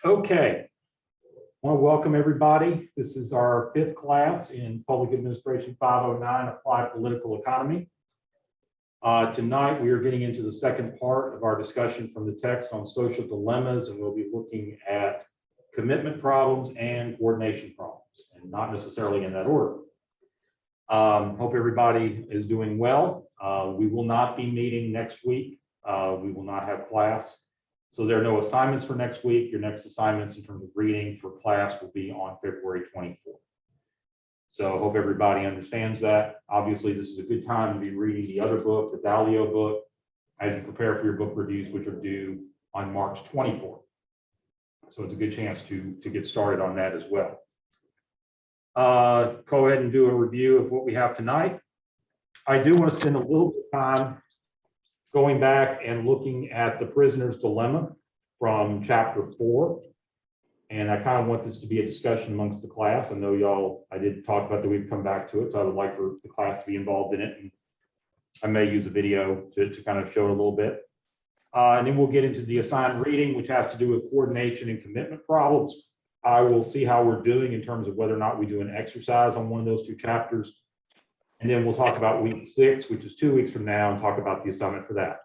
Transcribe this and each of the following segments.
Okay, I want to welcome everybody. This is our 5th class in Public Administration 509, Applied Political Economy. Tonight, we are getting into the second part of our discussion from the text on social dilemmas, and we'll be looking at commitment problems and coordination problems, and not necessarily in that order. Hope everybody is doing well. We will not be meeting next week. We will not have class. So there are no assignments for next week. Your next assignments in terms of reading for class will be on February 24th. So I hope everybody understands that. Obviously, this is a good time to be reading the other book, the Dalio book, as you prepare for your book reviews, which are due on March 24th. So it's a good chance to get started on that as well. Go ahead and do a review of what we have tonight. I do want to spend a little bit of time going back and looking at the prisoner's dilemma from chapter 4. And I kind of want this to be a discussion amongst the class. I know y'all, I did talk about that we'd come back to it, so I would like for the class to be involved in it. And I may use a video to kind of show it a little bit. And then we'll get into the assigned reading, which has to do with coordination and commitment problems. I will see how we're doing in terms of whether or not we do an exercise on one of those 2 chapters. And then we'll talk about week 6, which is 2 weeks from now, and talk about the assignment for that.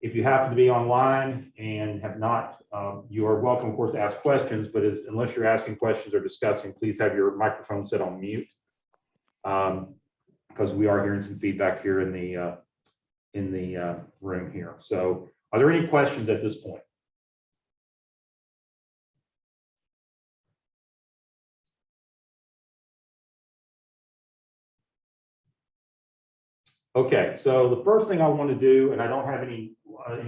If you happen to be online and have not, you are welcome, of course, to ask questions, but unless you're asking questions or discussing, please have your microphone set on mute. Because we are hearing some feedback here in the room here. So are there any questions at this point? Okay, so the first thing I want to do, and I don't have any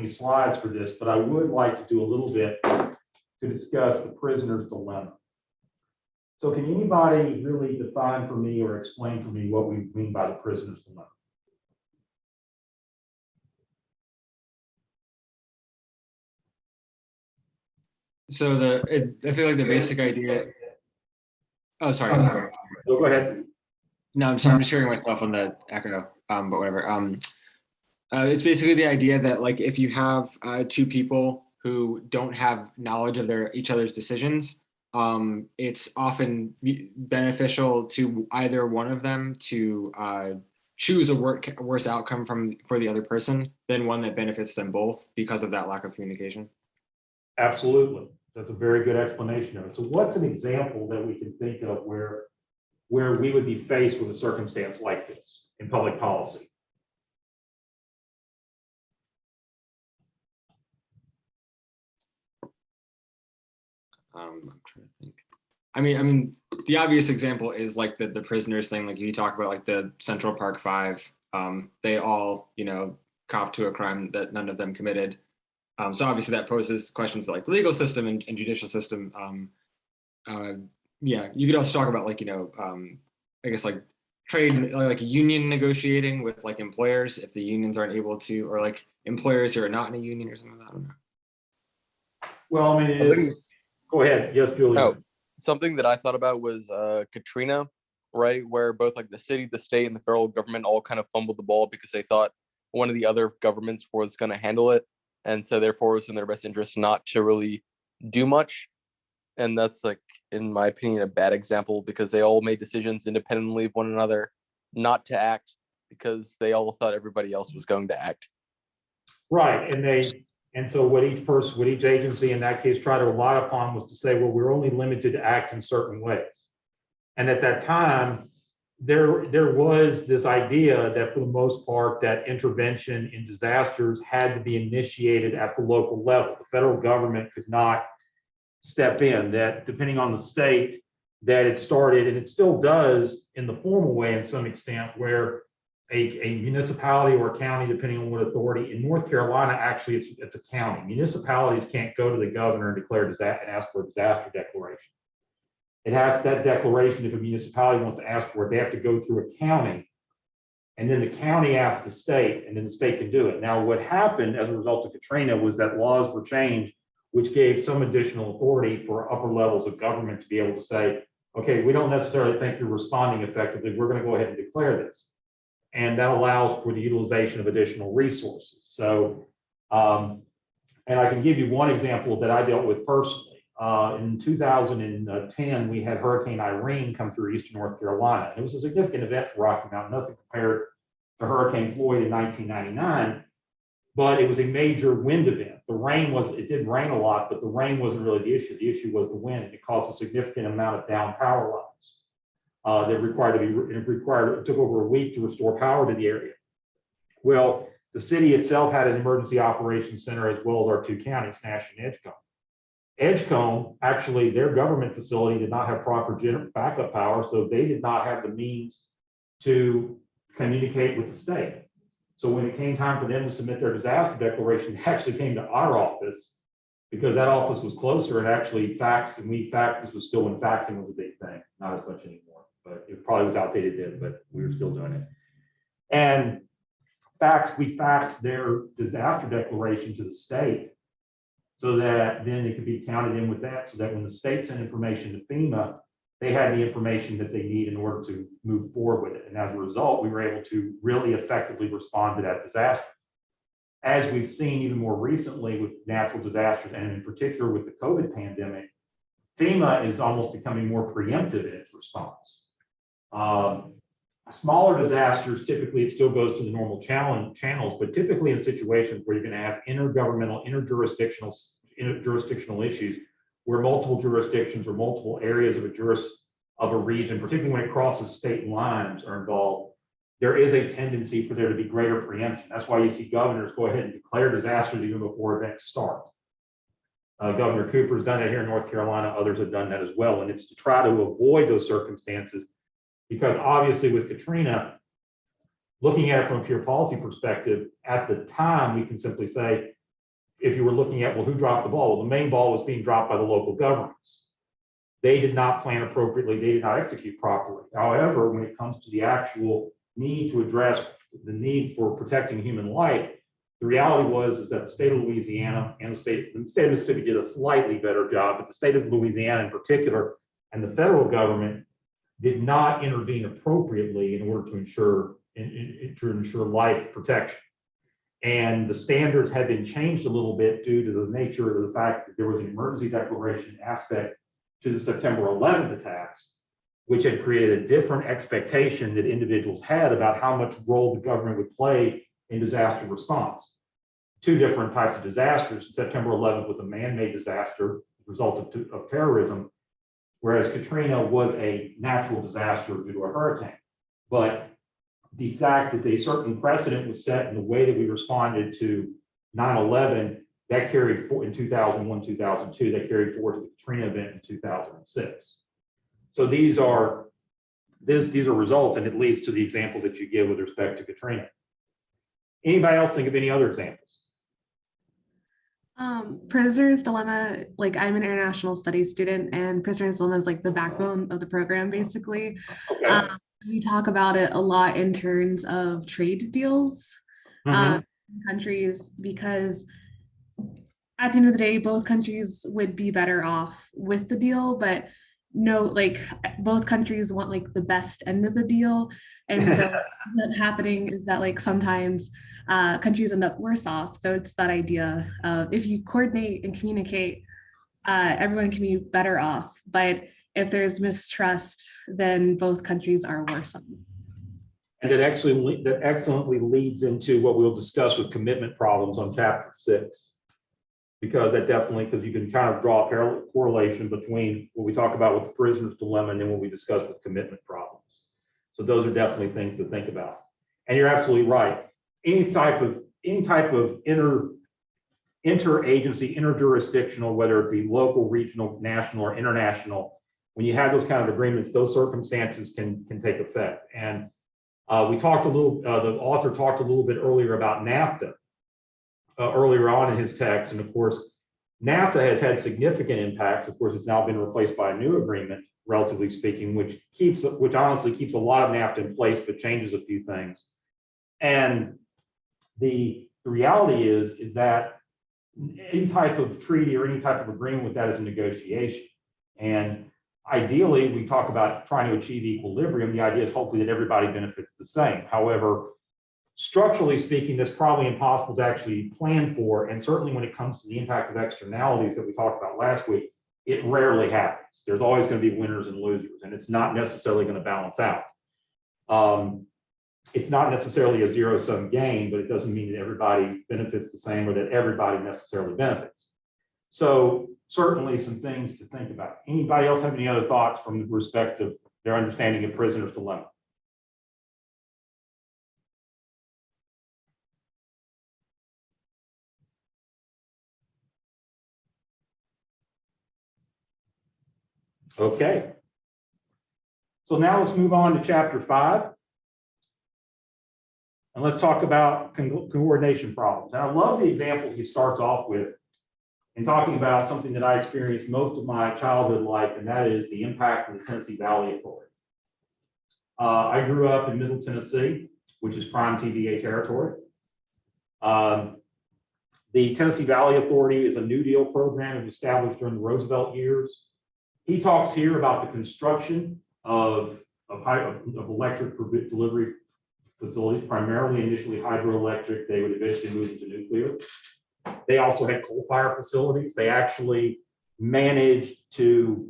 slides for this, but I would like to do a little bit to discuss the prisoner's dilemma. So can anybody really define for me or explain for me what we mean by the prisoner's dilemma? So I feel like the basic idea. Oh, sorry. So go ahead. No, I'm sorry. I'm just hearing myself on the echo. But whatever. It's basically the idea that, like, if you have 2 people who don't have knowledge of each other's decisions, it's often beneficial to either one of them to choose a worse outcome for the other person than one that benefits them both because of that lack of communication. Absolutely. That's a very good explanation of it. So what's an example that we can think of where we would be faced with a circumstance like this in public policy? I'm trying to think. I mean, the obvious example is like the prisoners thing. Like you talk about like the Central Park 5. They all, cop to a crime that none of them committed. So obviously that poses questions like the legal system and judicial system. Yeah, you could also talk about like, I guess like trade, like union negotiating with like employers if the unions aren't able to, or like employers who are not in a union or something like that. I don't know. Well, I mean, it is. Go ahead. Yes, Julie. Oh, something that I thought about was Katrina, right? Where both like the city, the state, and the federal government all kind of fumbled the ball because they thought one of the other governments was going to handle it. And so therefore it was in their best interest not to really do much. And that's, like, in my opinion, a bad example because they all made decisions independently of one another not to act because they all thought everybody else was going to act. Right. And so what each agency in that case tried to rely upon was to say, well, we're only limited to act in certain ways. And at that time, there was this idea that for the most part that intervention in disasters had to be initiated at the local level. The federal government could not step in, that depending on the state that it started, and it still does in the formal way in some extent, where a municipality or a county, depending on what authority, in North Carolina, actually it's a county. Municipalities can't go to the governor and declare disaster and ask for a disaster declaration. It has that declaration. If a municipality wants to ask for it, they have to go through a county, and then the county asks the state, and then the state can do it. Now, what happened as a result of Katrina was that laws were changed, which gave some additional authority for upper levels of government to be able to say, okay, we don't necessarily think you're responding effectively. We're going to go ahead and declare this. And that allows for the utilization of additional resources. So, and I can give you one example that I dealt with personally. in 2010, we had Hurricane Irene come through eastern North Carolina. It was a significant event for Rocky Mountain, nothing compared to Hurricane Floyd in 1999, but it was a major wind event. It did rain a lot, but the rain wasn't really the issue. The issue was the wind. It caused a significant amount of down power lines. It took over a week to restore power to the area. Well, the city itself had an emergency operations center as well as our two counties, Nash and Edgecombe. Edgecombe, actually, their government facility did not have proper backup power, so they did not have the means to communicate with the state. So when it came time for them to submit their disaster declaration, they actually came to our office because that office was closer and actually faxed, and this was still when faxing was a big thing, not as much anymore, but it probably was outdated then, but we were still doing it. And we faxed their disaster declaration to the state so that then it could be counted in with that, so that when the state sent information to FEMA, they had the information that they need in order to move forward with it. And as a result, we were able to really effectively respond to that disaster. As we've seen even more recently with natural disasters, and in particular with the COVID pandemic, FEMA is almost becoming more preemptive in its response. Smaller disasters, typically it still goes to the normal channels, but typically in situations where you're going to have intergovernmental, interjurisdictional issues, where multiple jurisdictions or multiple areas of a region, particularly when it crosses state lines, are involved, there is a tendency for there to be greater preemption. That's why you see governors go ahead and declare disasters even before events start. Governor Cooper's done that here in North Carolina. Others have done that as well. And it's to try to avoid those circumstances, because obviously with Katrina, looking at it from a pure policy perspective, at the time, we can simply say, if you were looking at, well, who dropped the ball? Well, the main ball was being dropped by the local governments. They did not plan appropriately. They did not execute properly. However, when it comes to the actual need to address the need for protecting human life, the reality is that the state of Louisiana and the state of Mississippi did a slightly better job, but the state of Louisiana in particular and the federal government did not intervene appropriately in order to ensure life protection. And the standards had been changed a little bit due to the nature of the fact that there was an emergency declaration aspect to the September 11th attacks, which had created a different expectation that individuals had about how much role the government would play in disaster response. Two different types of disasters. September 11th was a man-made disaster, result of terrorism, whereas Katrina was a natural disaster due to a hurricane. But the fact that a certain precedent was set in the way that we responded to 9/11, that carried forward in 2001, 2002, that carried forward to the Katrina event in 2006. So these are results, and it leads to the example that you give with respect to Katrina. Anybody else think of any other examples? Prisoner's Dilemma, like I'm an international studies student, and Prisoner's Dilemma is like the backbone of the program, basically. Okay. We talk about it a lot in terms of trade deals countries, because at the end of the day, both countries would be better off with the deal, but no, like both countries want like the best end of the deal. And so what's happening is that like sometimes countries end up worse off. So it's that idea of if you coordinate and communicate, everyone can be better off. But if there's mistrust, then both countries are worse off. And that excellently leads into what we'll discuss with commitment problems on chapter 6. Because you can kind of draw a correlation between what we talk about with the prisoner's dilemma and then what we discuss with commitment problems. So those are definitely things to think about. And you're absolutely right. Any type of interagency, interjurisdictional, whether it be local, regional, national, or international, when you have those kind of agreements, those circumstances can take effect. And we talked a little, the author talked a little bit earlier about NAFTA earlier on in his text. And of course, NAFTA has had significant impacts. Of course, it's now been replaced by a new agreement, relatively speaking, which honestly keeps a lot of NAFTA in place, but changes a few things. And the reality is that any type of treaty or any type of agreement with that is a negotiation. And ideally, we talk about trying to achieve equilibrium. The idea is hopefully that everybody benefits the same. However, structurally speaking, that's probably impossible to actually plan for. And certainly when it comes to the impact of externalities that we talked about last week, it rarely happens. There's always going to be winners and losers, and it's not necessarily going to balance out. It's not necessarily a zero-sum game, but it doesn't mean that everybody benefits the same or that everybody necessarily benefits. So certainly some things to think about. Anybody else have any other thoughts from the respect of their understanding of prisoner's dilemma? Okay. So now let's move on to chapter 5. And let's talk about coordination problems. And I love the example he starts off with in talking about something that I experienced most of my childhood life, and that is the impact of the Tennessee Valley Authority. I grew up in Middle Tennessee, which is prime TVA territory. The Tennessee Valley Authority is a New Deal program that was established during the Roosevelt years. He talks here about the construction of electric delivery facilities, primarily initially hydroelectric. They would eventually move into nuclear. They also had coal-fired facilities. They actually managed to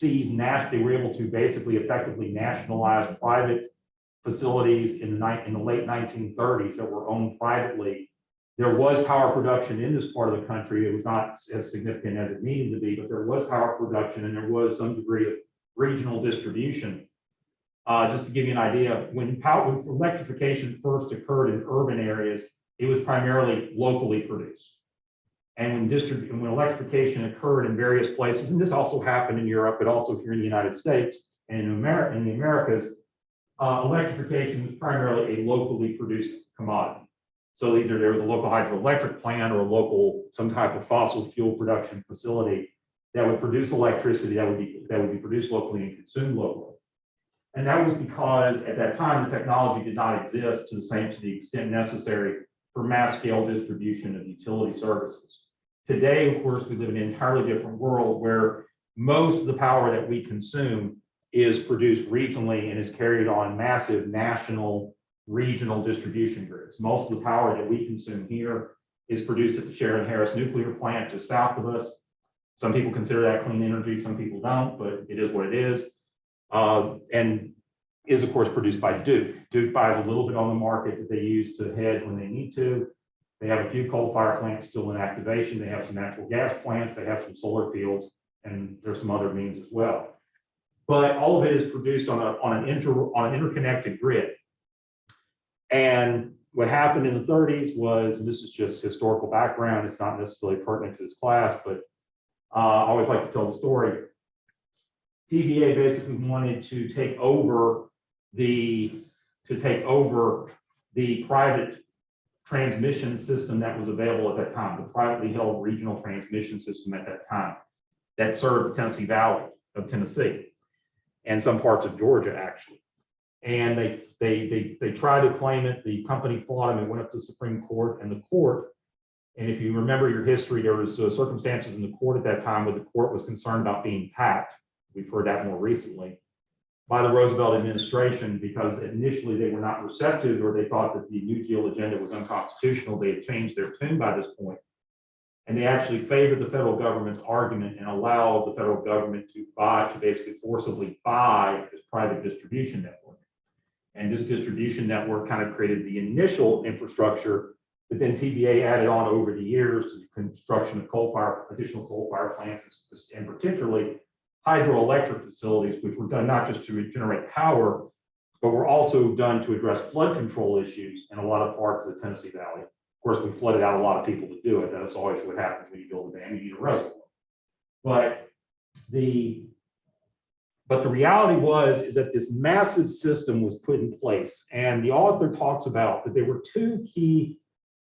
they were able to basically effectively nationalize private facilities in the late 1930s that were owned privately. There was power production in this part of the country. It was not as significant as it needed to be, but there was power production and there was some degree of regional distribution. Just to give you an idea, when electrification first occurred in urban areas, it was primarily locally produced. And when electrification occurred in various places, and this also happened in Europe, but also here in the United States and in the Americas, electrification was primarily a locally produced commodity. So either there was a local hydroelectric plant or some type of fossil fuel production facility that would produce electricity that would be produced locally and consumed locally. And that was because at that time the technology did not exist to the extent necessary for mass scale distribution of utility services. Today, of course, we live in an entirely different world where most of the power that we consume is produced regionally and is carried on massive national, regional distribution grids. Most of the power that we consume here is produced at the Sheridan Harris nuclear plant just south of us. Some people consider that clean energy, some people don't, but it is what it is. And is, of course, produced by Duke. Duke buys a little bit on the market that they use to hedge when they need to. They have a few coal-fired plants still in activation. They have some natural gas plants. They have some solar fields, and there's some other means as well. But all of it is produced on an interconnected grid. And what happened in the 30s was, and this is just historical background, it's not necessarily pertinent to this class, but I always like to tell the story. TVA basically wanted to take over the private transmission system that was available at that time, the privately held regional transmission system at that time that served the Tennessee Valley of Tennessee and some parts of Georgia, actually. And they tried to claim it. The company fought them and went up to the Supreme Court, and the court, and if you remember your history, there was circumstances in the court at that time where the court was concerned about being packed. We've heard that more recently by the Roosevelt administration because initially they were not receptive, or they thought that the New Deal agenda was unconstitutional. They had changed their tune by this point, and they actually favored the federal government's argument and allowed the federal government to basically forcibly buy this private distribution network. And this distribution network kind of created the initial infrastructure, but then TVA added on over the years to the construction of additional coal-fired plants, and particularly hydroelectric facilities, which were done not just to generate power, but were also done to address flood control issues in a lot of parts of the Tennessee Valley. Of course, we flooded out a lot of people to do it. That's always what happens when you build a dam, you need a reservoir. But the reality is that this massive system was put in place, and the author talks about that there were two key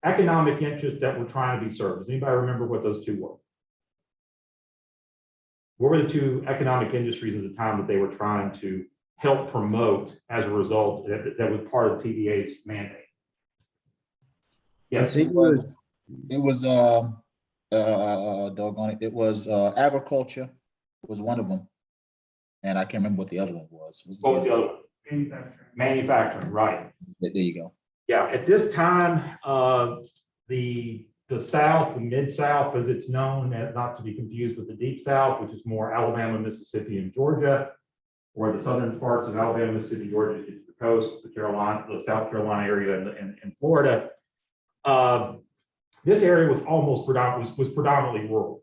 economic interests that were trying to be served. Does anybody remember what those two were? What were the two economic industries at the time that they were trying to help promote as a result that was part of TVA's mandate? Yes. It was doggone it was agriculture was one of them, and I can't remember what the other one was. What was the other one? Manufacturing, right. There you go. Yeah, at this time, the the South, the Mid-South, as it's known, not to be confused with the Deep South, which is more Alabama, Mississippi, and Georgia, or the southern parts of Alabama, Mississippi, Georgia, get to the coast, the South Carolina area, and Florida. This area was predominantly rural.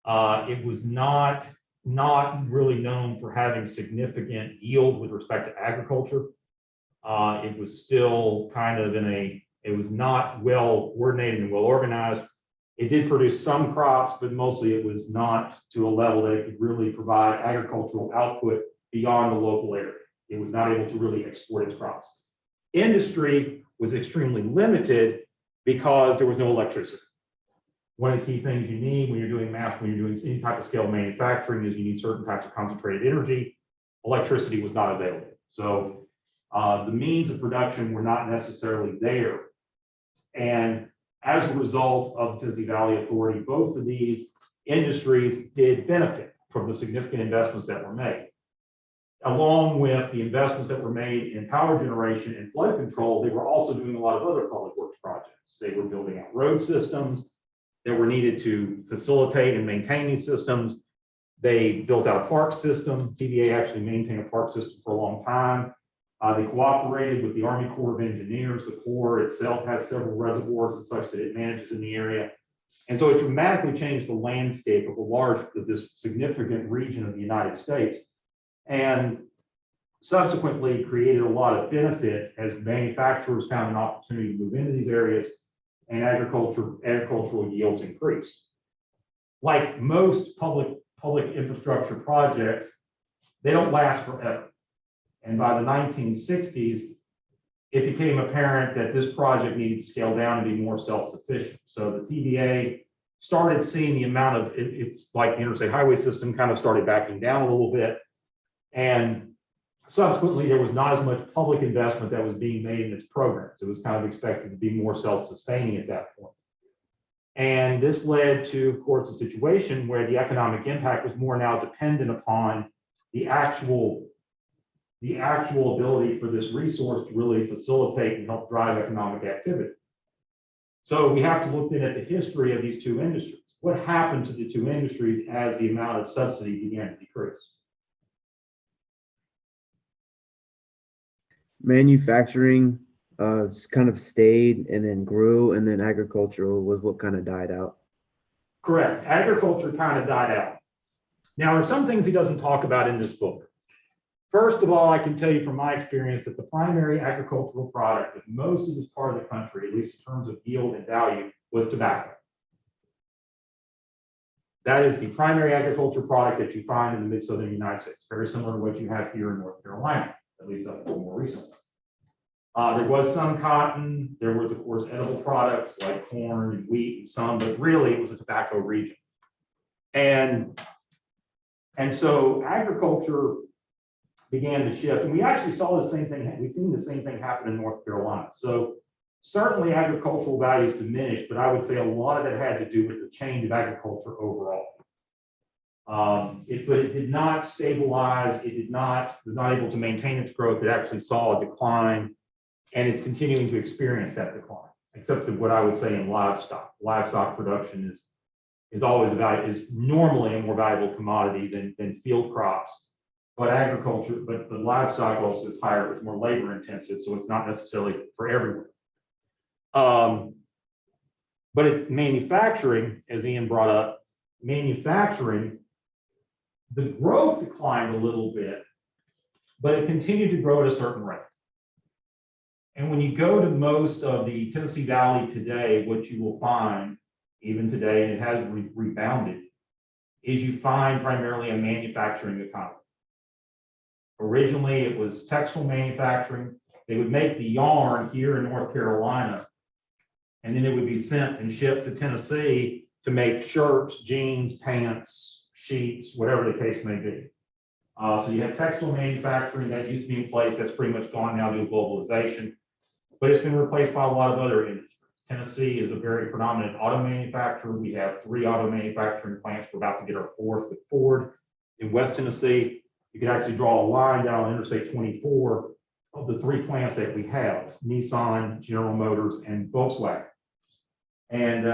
It was not really known for having significant yield with respect to agriculture. It was still kind of it was not well coordinated and well organized. It did produce some crops, but mostly it was not to a level that it could really provide agricultural output beyond the local area. It was not able to really export its crops. Industry was extremely limited because there was no electricity. One of the key things you need when you're doing any type of scale manufacturing is you need certain types of concentrated energy. Electricity was not available. So the means of production were not necessarily there. And as a result of the Tennessee Valley Authority, both of these industries did benefit from the significant investments that were made. Along with the investments that were made in power generation and flood control, they were also doing a lot of other public works projects. They were building out road systems that were needed to facilitate and maintain these systems. They built out a park system. TVA actually maintained a park system for a long time. They cooperated with the Army Corps of Engineers. The Corps itself has several reservoirs and such that it manages in the area. And so it dramatically changed the landscape of this significant region of the United States, and subsequently created a lot of benefit as manufacturers found an opportunity to move into these areas and agricultural yields increased. Like most public infrastructure projects, they don't last forever. And by the 1960s, it became apparent that this project needed to scale down and be more self-sufficient. So the TVA started seeing the amount of, it's like the interstate highway system kind of started backing down a little bit. And subsequently, there was not as much public investment that was being made in its programs. It was kind of expected to be more self-sustaining at that point. And this led to, of course, a situation where the economic impact was more now dependent upon the actual ability for this resource to really facilitate and help drive economic activity. So we have to look then at the history of these two industries. What happened to the two industries as the amount of subsidy began to decrease? Manufacturing kind of stayed and then grew, and then agricultural was what kind of died out. Correct. Agriculture kind of died out. Now, there are some things he doesn't talk about in this book. First of all, I can tell you from my experience that the primary agricultural product of most of this part of the country, at least in terms of yield and value, was tobacco. That is the primary agricultural product that you find in the mid-southern United States, very similar to what you have here in North Carolina, at least up until more recently. There was some cotton. There was, of course, edible products like corn and wheat and some, but really it was a tobacco region. And so agriculture began to shift, and we actually saw the same thing. We've seen the same thing happen in North Carolina. So certainly agricultural values diminished, but I would say a lot of that had to do with the change of agriculture overall. But it did not stabilize. It was not able to maintain its growth. It actually saw a decline, and it's continuing to experience that decline, except that what I would say in livestock. Livestock production is normally a more valuable commodity than field crops. But agriculture, but the livestock also is higher, it's more labor intensive, so it's not necessarily for everyone. But manufacturing, as Ian brought up, the growth declined a little bit, but it continued to grow at a certain rate. And when you go to most of the Tennessee Valley today, what you will find, even today, and it has rebounded, is you find primarily a manufacturing economy. Originally, it was textile manufacturing. They would make the yarn here in North Carolina, and then it would be sent and shipped to Tennessee to make shirts, jeans, pants, sheets, whatever the case may be. So you have textile manufacturing that used to be in place. That's pretty much gone now due to globalization, but it's been replaced by a lot of other industries. Tennessee is a very predominant auto manufacturer. We have 3 auto manufacturing plants. We're about to get our 4th with Ford in West Tennessee. You can actually draw a line down Interstate 24 of the 3 plants that we have: Nissan, General Motors, and Volkswagen. And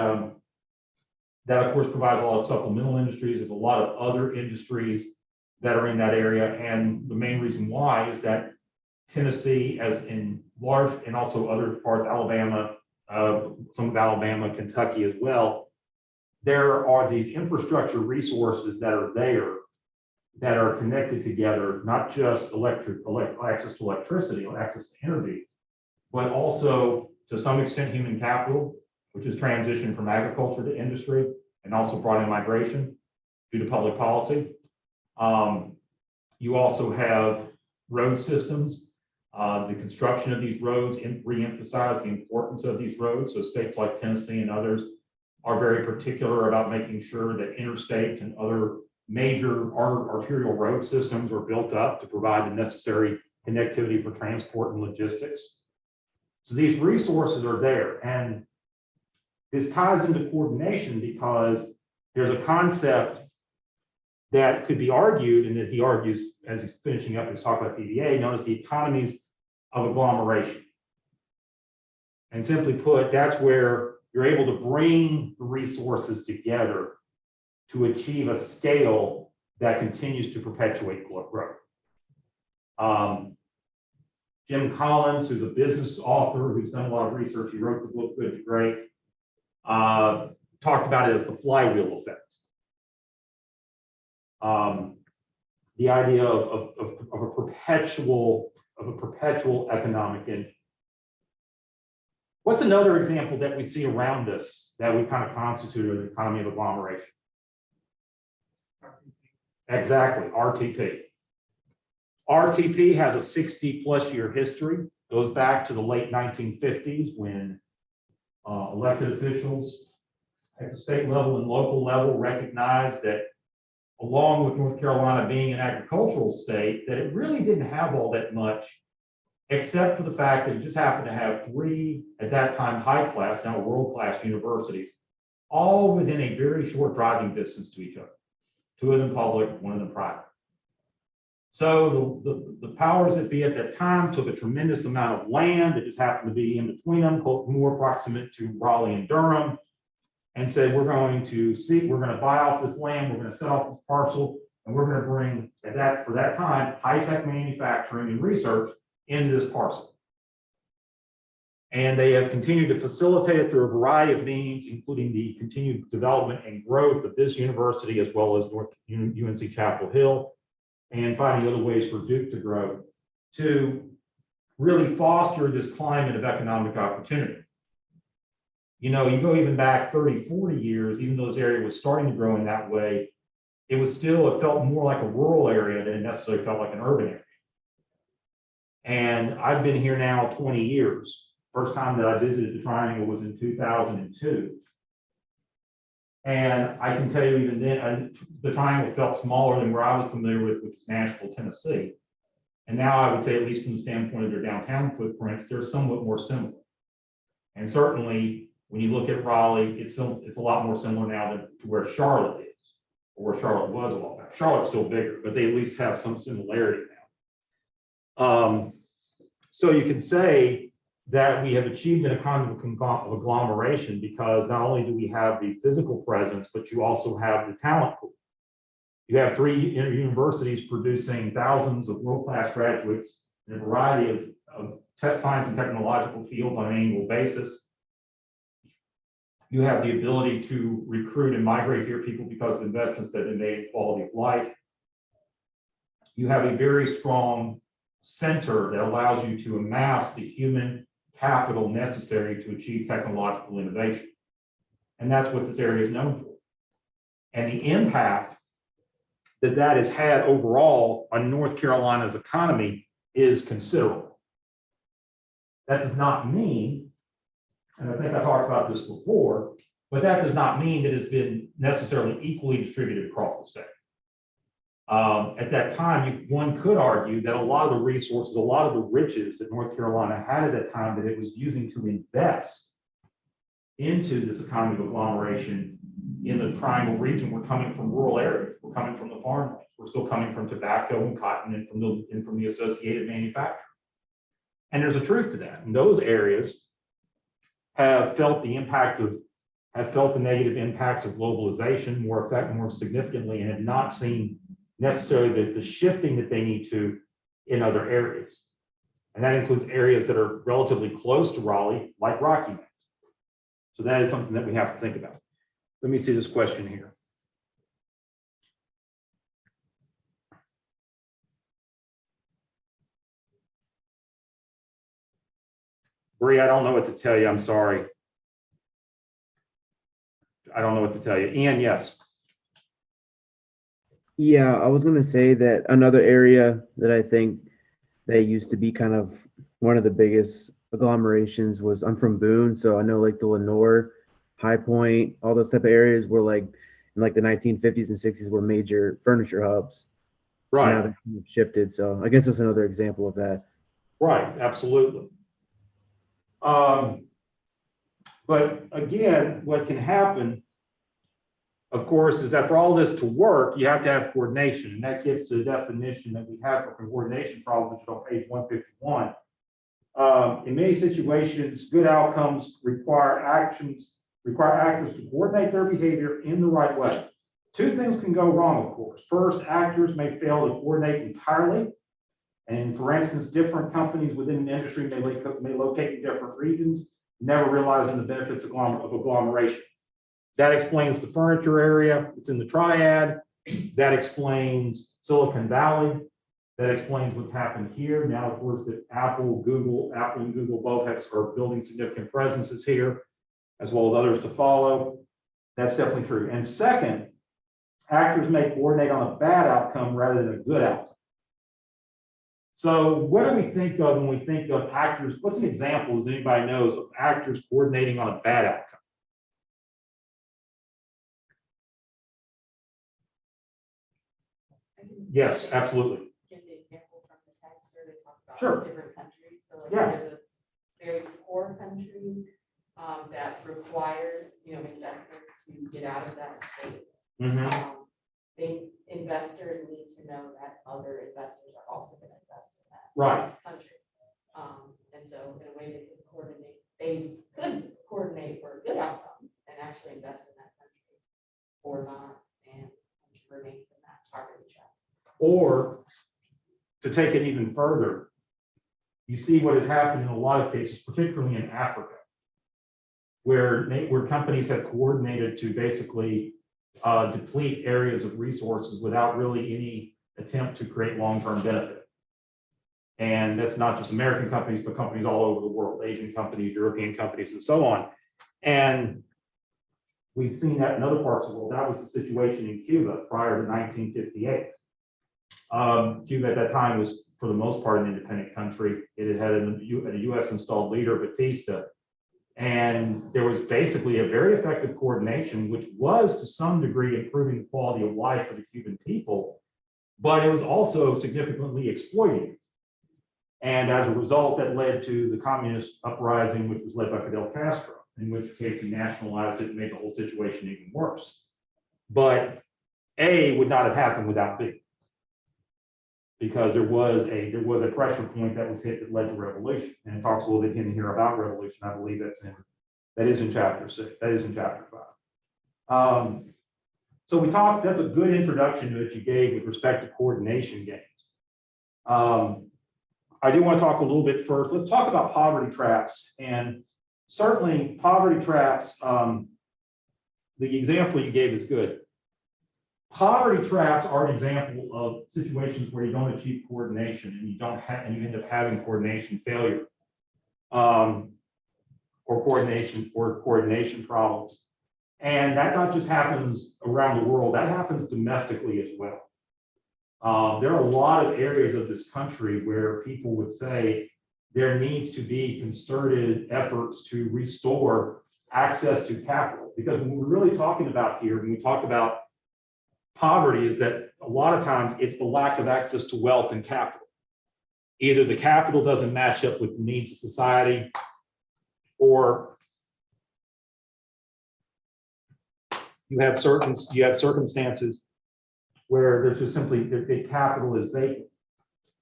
that, of course, provides a lot of supplemental industries. There's a lot of other industries that are in that area. And the main reason why is that Tennessee, as in large, and also other parts, Alabama, some of Alabama, Kentucky as well, there are these infrastructure resources that are there that are connected together, not just access to electricity or access to energy, but also to some extent human capital, which is transitioned from agriculture to industry and also brought in migration due to public policy. You also have road systems. The construction of these roads re-emphasize the importance of these roads. So states like Tennessee and others are very particular about making sure that interstates and other major arterial road systems are built up to provide the necessary connectivity for transport and logistics. So these resources are there. And this ties into coordination because there's a concept that could be argued, and that he argues as he's finishing up his talk about TVA, known as the economies of agglomeration. And simply put, that's where you're able to bring the resources together to achieve a scale that continues to perpetuate growth. Jim Collins, who's a business author, who's done a lot of research, he wrote the book Good to Great, talked about it as the flywheel effect. The idea of a perpetual economic engine. What's another example that we see around us that we kind of constitute an economy of agglomeration? Exactly, RTP. RTP has a 60+ year history, goes back to the late 1950s when elected officials at the state level and local level recognized that, along with North Carolina being an agricultural state, that it really didn't have all that much, except for the fact that it just happened to have 3, at that time, high-class, now world-class universities, all within a very short driving distance to each other. 2 of them public, 1 of them private. So the powers that be at that time took a tremendous amount of land that just happened to be in between them, more proximate to Raleigh and Durham, and said, we're going to buy off this land, we're going to set off this parcel, and we're going to bring, for that time, high-tech manufacturing and research into this parcel. And they have continued to facilitate it through a variety of means, including the continued development and growth of this university, as well as UNC Chapel Hill, and finding other ways for Duke to grow, to really foster this climate of economic opportunity. You know, you go even back 30, 40 years, even though this area was starting to grow in that way, it felt more like a rural area than it necessarily felt like an urban area. And I've been here now 20 years. First time that I visited the Triangle was in 2002. And I can tell you even then, the Triangle felt smaller than where I was familiar with, which is Nashville, Tennessee. And now I would say, at least from the standpoint of their downtown footprints, they're somewhat more similar. And certainly, when you look at Raleigh, it's a lot more similar now to where Charlotte is, or where Charlotte was a while back. Charlotte's still bigger, but they at least have some similarity now. So you can say that we have achieved an economy of agglomeration because not only do we have the physical presence, but you also have the talent pool. You have 3 universities producing thousands of world-class graduates in a variety of science and technological fields on an annual basis. You have the ability to recruit and migrate here people because of investments that have been made in quality of life. You have a very strong center that allows you to amass the human capital necessary to achieve technological innovation. And that's what this area is known for. And the impact that has had overall on North Carolina's economy is considerable. That does not mean, and I think I talked about this before, but that does not mean that it's been necessarily equally distributed across the state. At that time, one could argue that a lot of the resources, a lot of the riches that North Carolina had at that time that it was using to invest into this economy of agglomeration in the Triangle region were coming from rural areas. We're coming from the farmlands. We're still coming from tobacco and cotton and from the associated manufacturing. And there's a truth to that. And those areas have felt the impact of have felt the negative impacts of globalization more significantly and have not seen necessarily the shifting that they need to in other areas. And that includes areas that are relatively close to Raleigh, like Rocky Mount. So that is something that we have to think about. Let me see this question here. Bree, I don't know what to tell you. I'm sorry. I don't know what to tell you. Ian, yes. Yeah, I was gonna say that another area that I think that used to be kind of one of the biggest agglomerations was, I'm from Boone, so I know like the Lenore, High Point, all those type of areas were like in like the 1950s and 60s were major furniture hubs. Now Right, they're kind of shifted, so I guess that's another example of that. right, absolutely. But again, what can happen, of course, is that for all this to work, you have to have coordination. And that gets to the definition that we have for coordination problems, which is on page 151. In many situations, good outcomes require actors to coordinate their behavior in the right way. Two things can go wrong, of course. First, actors may fail to coordinate entirely. And for instance, different companies within an industry may locate in different regions, never realizing the benefits of agglomeration. That explains the furniture area. It's in the triad. That explains Silicon Valley. That explains what's happened here. Now, of course, that Apple and Google both are building significant presences here, as well as others to follow. That's definitely true. And second, actors may coordinate on a bad outcome rather than a good outcome. So what do we think of when we think of actors? What's an example, as anybody knows, of actors coordinating on a bad outcome? Yes, absolutely. Give the example from the text, or they talk about Sure. different countries. So like Yeah. there's a very poor country that requires, investments to get out of that state. Investors need to know that other investors are also going to invest in that Right. country. And so in a way they could coordinate for a good outcome and actually invest in that country, or not, and country remains in that poverty trap. Or to take it even further, you see what has happened in a lot of cases, particularly in Africa, where companies have coordinated to basically deplete areas of resources without really any attempt to create long-term benefit. And that's not just American companies, but companies all over the world, Asian companies, European companies, and so on. And we've seen that in other parts of the world. That was the situation in Cuba prior to 1958. Cuba at that time was, for the most part, an independent country. It had a U.S. installed leader, Batista. And there was basically a very effective coordination, which was to some degree improving the quality of life for the Cuban people, but it was also significantly exploiting it. And as a result, that led to the communist uprising, which was led by Fidel Castro, in which case he nationalized it and made the whole situation even worse. But A would not have happened without B, because there was a pressure point that was hit that led to revolution. And it talks a little bit in here about revolution. I believe that is in chapter 6. That is in chapter 5. So that's a good introduction that you gave with respect to coordination games. I do want to talk a little bit first. Let's talk about poverty traps. And certainly poverty traps, the example you gave is good. Poverty traps are an example of situations where you don't achieve coordination and you end up having coordination failure, or coordination problems. And that not just happens around the world, that happens domestically as well. There are a lot of areas of this country where people would say there needs to be concerted efforts to restore access to capital. Because what we're really talking about here, when we talk about poverty, is that a lot of times it's the lack of access to wealth and capital. Either the capital doesn't match up with the needs of society, or you have circumstances where there's just simply the capital is vacant.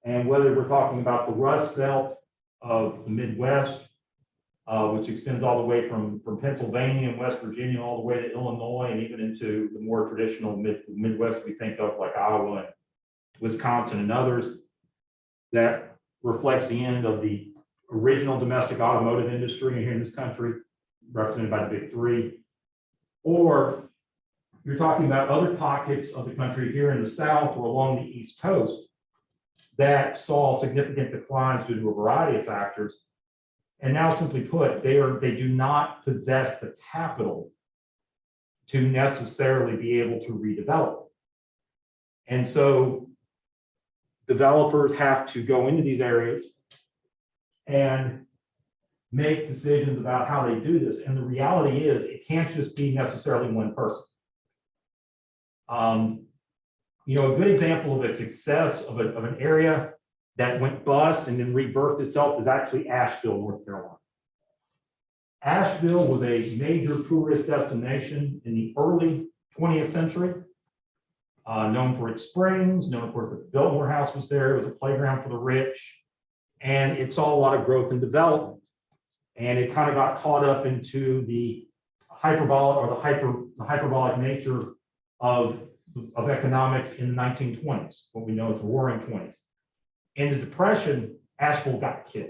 And whether we're talking about the Rust Belt of the Midwest, which extends all the way from Pennsylvania and West Virginia, all the way to Illinois, and even into the more traditional Midwest we think of, like Iowa and Wisconsin and others. That reflects the end of the original domestic automotive industry here in this country, represented by the big three. Or you're talking about other pockets of the country here in the South or along the East Coast that saw significant declines due to a variety of factors. And now, simply put, they do not possess the capital to necessarily be able to redevelop. And so developers have to go into these areas and make decisions about how they do this. And the reality is, it can't just be necessarily one person. You know, a good example of a success of an area that went bust and then rebirthed itself is actually Asheville, North Carolina. Asheville was a major tourist destination in the early 20th century, known for its springs, known for the Biltmore House was there. It was a playground for the rich, and it saw a lot of growth and development. And it kind of got caught up into the hyperbolic or the hyperbolic nature of economics in the 1920s, what we know as the Roaring 20s. In the Depression, Asheville got killed.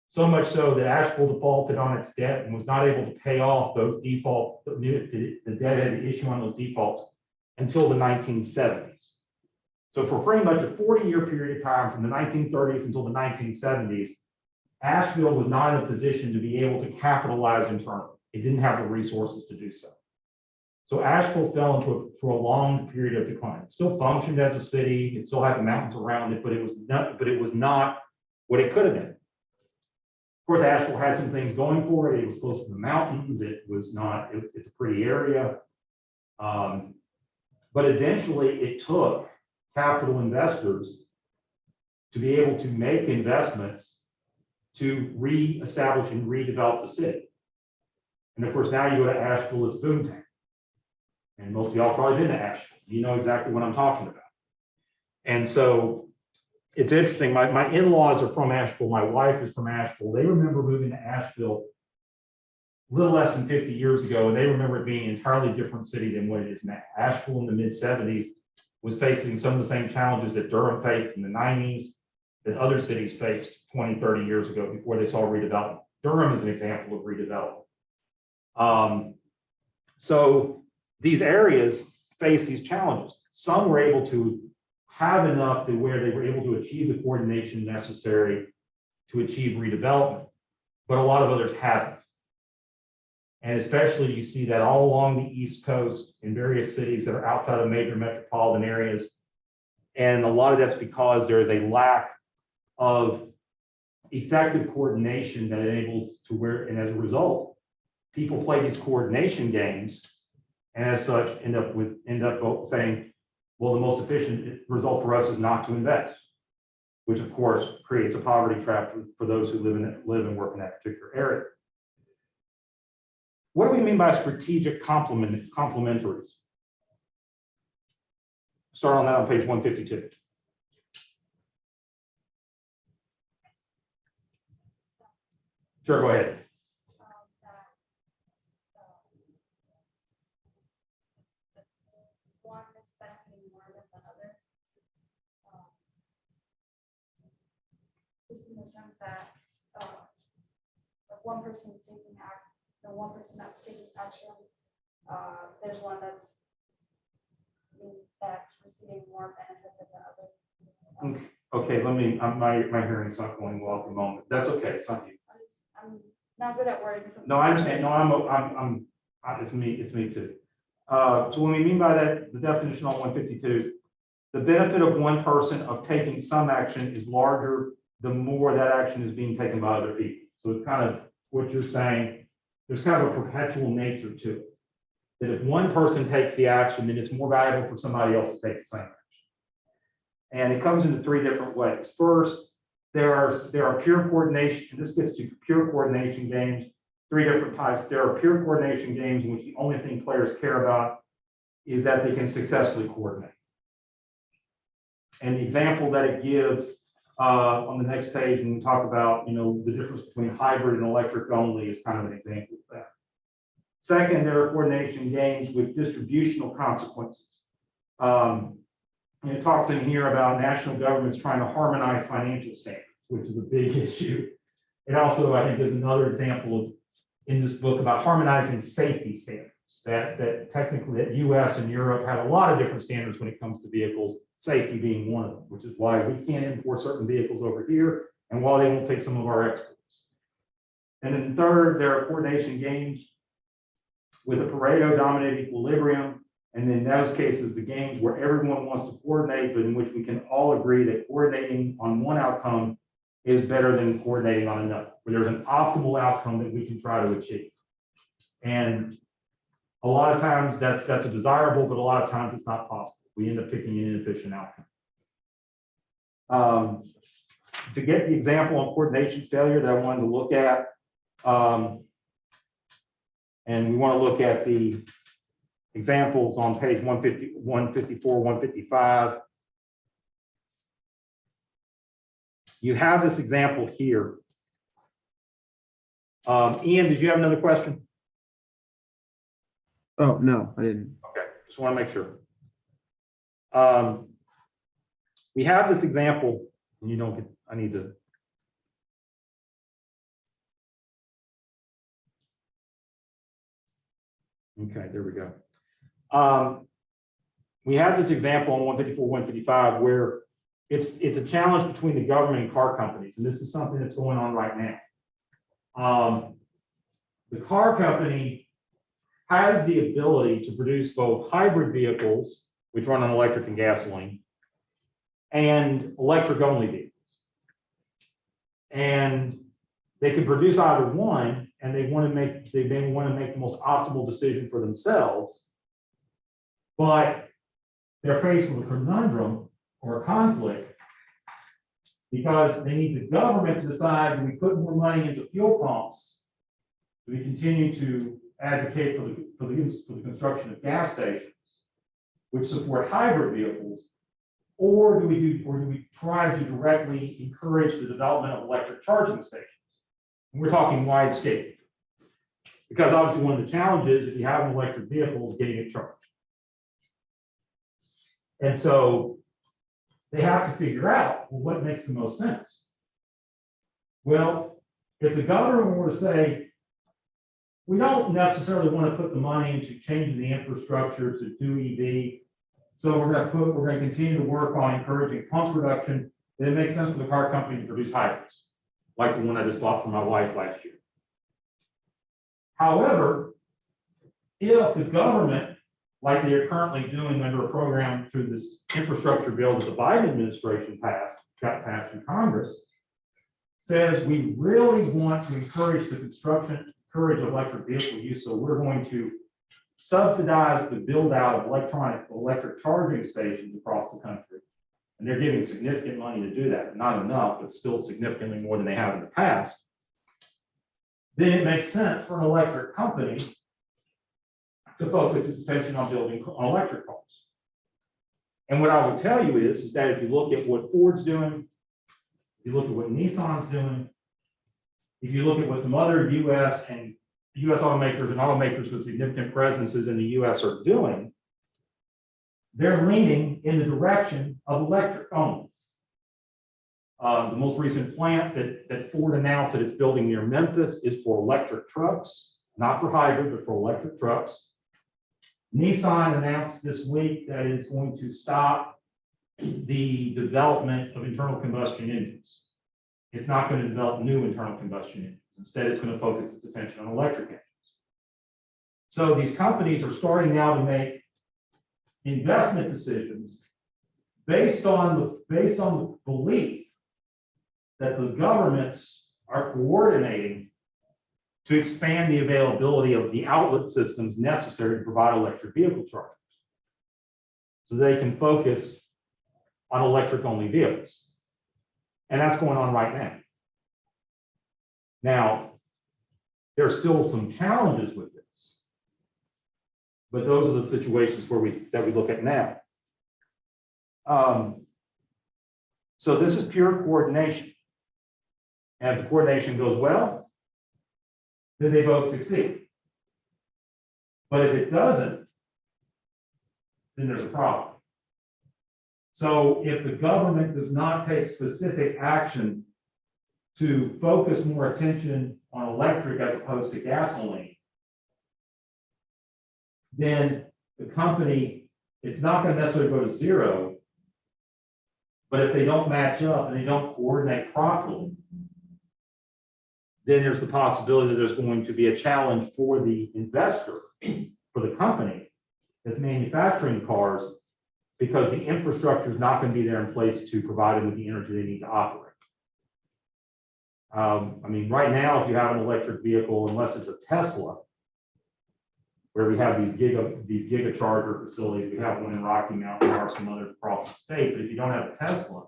So much so that Asheville defaulted on its debt and was not able to pay off those defaults, the debt had to issue on those defaults until the 1970s. So for pretty much a 40-year period of time, from the 1930s until the 1970s, Asheville was not in a position to be able to capitalize internally. It didn't have the resources to do so. So Asheville fell into a long period of decline. It still functioned as a city. It still had the mountains around it, but it was not what it could have been. Of course, Asheville had some things going for it. It was close to the mountains. It's a pretty area. But eventually it took capital investors to be able to make investments to reestablish and redevelop the city. And of course, now you go to Asheville, it's boomtown. And most of y'all probably been to Asheville. You know exactly what I'm talking about. And so it's interesting. My in-laws are from Asheville. My wife is from Asheville. They remember moving to Asheville a little less than 50 years ago, and they remember it being an entirely different city than what it is now. Asheville in the mid-70s was facing some of the same challenges that Durham faced in the 90s, that other cities faced 20, 30 years ago before they saw redevelopment. Durham is an example of redevelopment. So these areas face these challenges. Some were able to have enough to where they were able to achieve the coordination necessary to achieve redevelopment, but a lot of others haven't. And especially you see that all along the East Coast in various cities that are outside of major metropolitan areas. And a lot of that's because there is a lack of effective coordination that enables to where, and as a result, people play these coordination games, and as such end up saying, well, the most efficient result for us is not to invest, which of course creates a poverty trap for those who live and work in that particular area. What do we mean by strategic complementaries? Start on that on page 152. Sure, go ahead. One is benefiting more than the other. Just in the sense that if one person is taking action, the one person that's taking action, there's one that's receiving more benefit than the other. Okay, let me. My hearing's not going well at the moment. That's okay. It's not you. I'm not good at words. No, I understand. No, it's me too. So when we mean by that, the definition on 152, the benefit of one person of taking some action is larger the more that action is being taken by other people. So it's kind of what you're saying. There's kind of a perpetual nature to it. That if one person takes the action, then it's more valuable for somebody else to take the same action. And it comes into three different ways. First, there are pure coordination, and this gets to pure coordination games, three different types. There are pure coordination games in which the only thing players care about is that they can successfully coordinate. And the example that it gives on the next page, when we talk about, the difference between hybrid and electric only is kind of an example of that. Second, there are coordination gains with distributional consequences. And it talks in here about national governments trying to harmonize financial standards, which is a big issue. It also, I think, is another example in this book about harmonizing safety standards, that technically that US and Europe have a lot of different standards when it comes to vehicles, safety being one of them, which is why we can't import certain vehicles over here and why they won't take some of our exports. And then third, there are coordination gains with a Pareto dominated equilibrium. And in those cases, the games where everyone wants to coordinate, but in which we can all agree that coordinating on one outcome is better than coordinating on another, where there's an optimal outcome that we can try to achieve. And a lot of times that's a desirable, but a lot of times it's not possible. We end up picking an inefficient outcome. To get the example on coordination failure that I wanted to look at, and we want to look at the examples on page 150, 154, 155. You have this example here. Ian, did you have another question? Oh, no, I didn't. Okay, just want to make sure. We have this example, and you don't get, I need to. Okay, there we go. We have this example on 154, 155, where it's a challenge between the government and car companies, and this is something that's going on right now. The car company has the ability to produce both hybrid vehicles, which run on electric and gasoline, and electric only vehicles. And they can produce either one, and they want to make the most optimal decision for themselves. But they're faced with a conundrum or a conflict because they need the government to decide, do we put more money into fuel pumps? Do we continue to advocate for the construction of gas stations, which support hybrid vehicles, or do we try to directly encourage the development of electric charging stations? And we're talking wide scale, because obviously one of the challenges, if you have an electric vehicle, is getting it charged. And so they have to figure out, well, what makes the most sense? Well, if the government were to say, we don't necessarily want to put the money into changing the infrastructure to do EV, so we're going to continue to work on encouraging pump production, then it makes sense for the car company to produce hybrids, like the one I just bought for my wife last year. However, if the government, like they are currently doing under a program through this infrastructure bill that the Biden administration got passed through Congress, says we really want to encourage the encourage electric vehicle use, so we're going to subsidize the build out of electric charging stations across the country. And they're giving significant money to do that, not enough, but still significantly more than they have in the past. Then it makes sense for an electric company to focus its attention on building electric cars. And what I would tell you is that if you look at what Ford's doing, if you look at what Nissan's doing, if you look at what some other US automakers and automakers with significant presences in the US are doing, they're leaning in the direction of electric only. The most recent plant that Ford announced that it's building near Memphis is for electric trucks, not for hybrid, but for electric trucks. Nissan announced this week that it's going to stop the development of internal combustion engines. It's not going to develop new internal combustion engines. Instead, it's going to focus its attention on electric engines. So these companies are starting now to make investment decisions based on the belief that the governments are coordinating to expand the availability of the outlet systems necessary to provide electric vehicle charging, so they can focus on electric only vehicles. And that's going on right now. Now, there's still some challenges with this, but those are the situations that we look at now. So this is pure coordination. And if the coordination goes well, then they both succeed. But if it doesn't, then there's a problem. So if the government does not take specific action to focus more attention on electric as opposed to gasoline, then the company, it's not going to necessarily go to zero. But if they don't match up and they don't coordinate properly, then there's the possibility that there's going to be a challenge for the investor, for the company that's manufacturing cars, because the infrastructure is not going to be there in place to provide them with the energy they need to operate. I mean, right now, if you have an electric vehicle, unless it's a Tesla, where we have these gigacharger facilities, we have one in Rocky Mountain, there are some others across the state, but if you don't have a Tesla,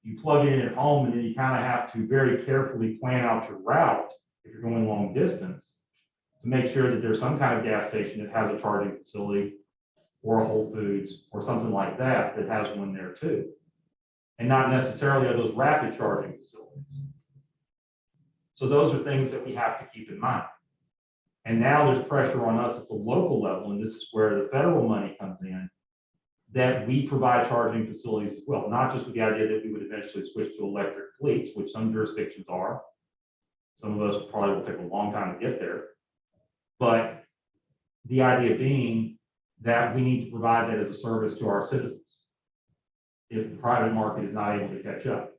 you plug it in at home and then you kind of have to very carefully plan out your route if you're going long distance to make sure that there's some kind of gas station that has a charging facility or a Whole Foods or something like that that has one there too. And not necessarily are those rapid charging facilities. So those are things that we have to keep in mind. And now there's pressure on us at the local level, and this is where the federal money comes in, that we provide charging facilities as well, not just with the idea that we would eventually switch to electric fleets, which some jurisdictions are. Some of us probably will take a long time to get there. But the idea being that we need to provide that as a service to our citizens if the private market is not able to catch up.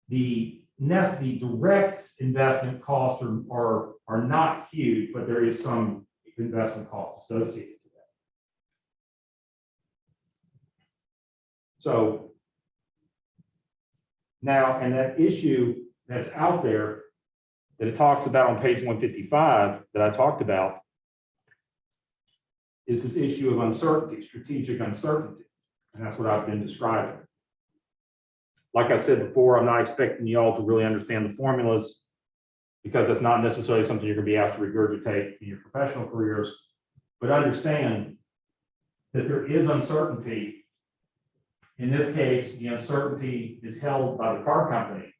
The direct investment costs are not huge, but there is some investment cost associated with that. So now, and that issue that's out there that it talks about on page 155 that I talked about is this issue of uncertainty, strategic uncertainty. And that's what I've been describing. Like I said before, I'm not expecting you all to really understand the formulas because that's not necessarily something you're going to be asked to regurgitate in your professional careers, but understand that there is uncertainty. In this case, the uncertainty is held by the car company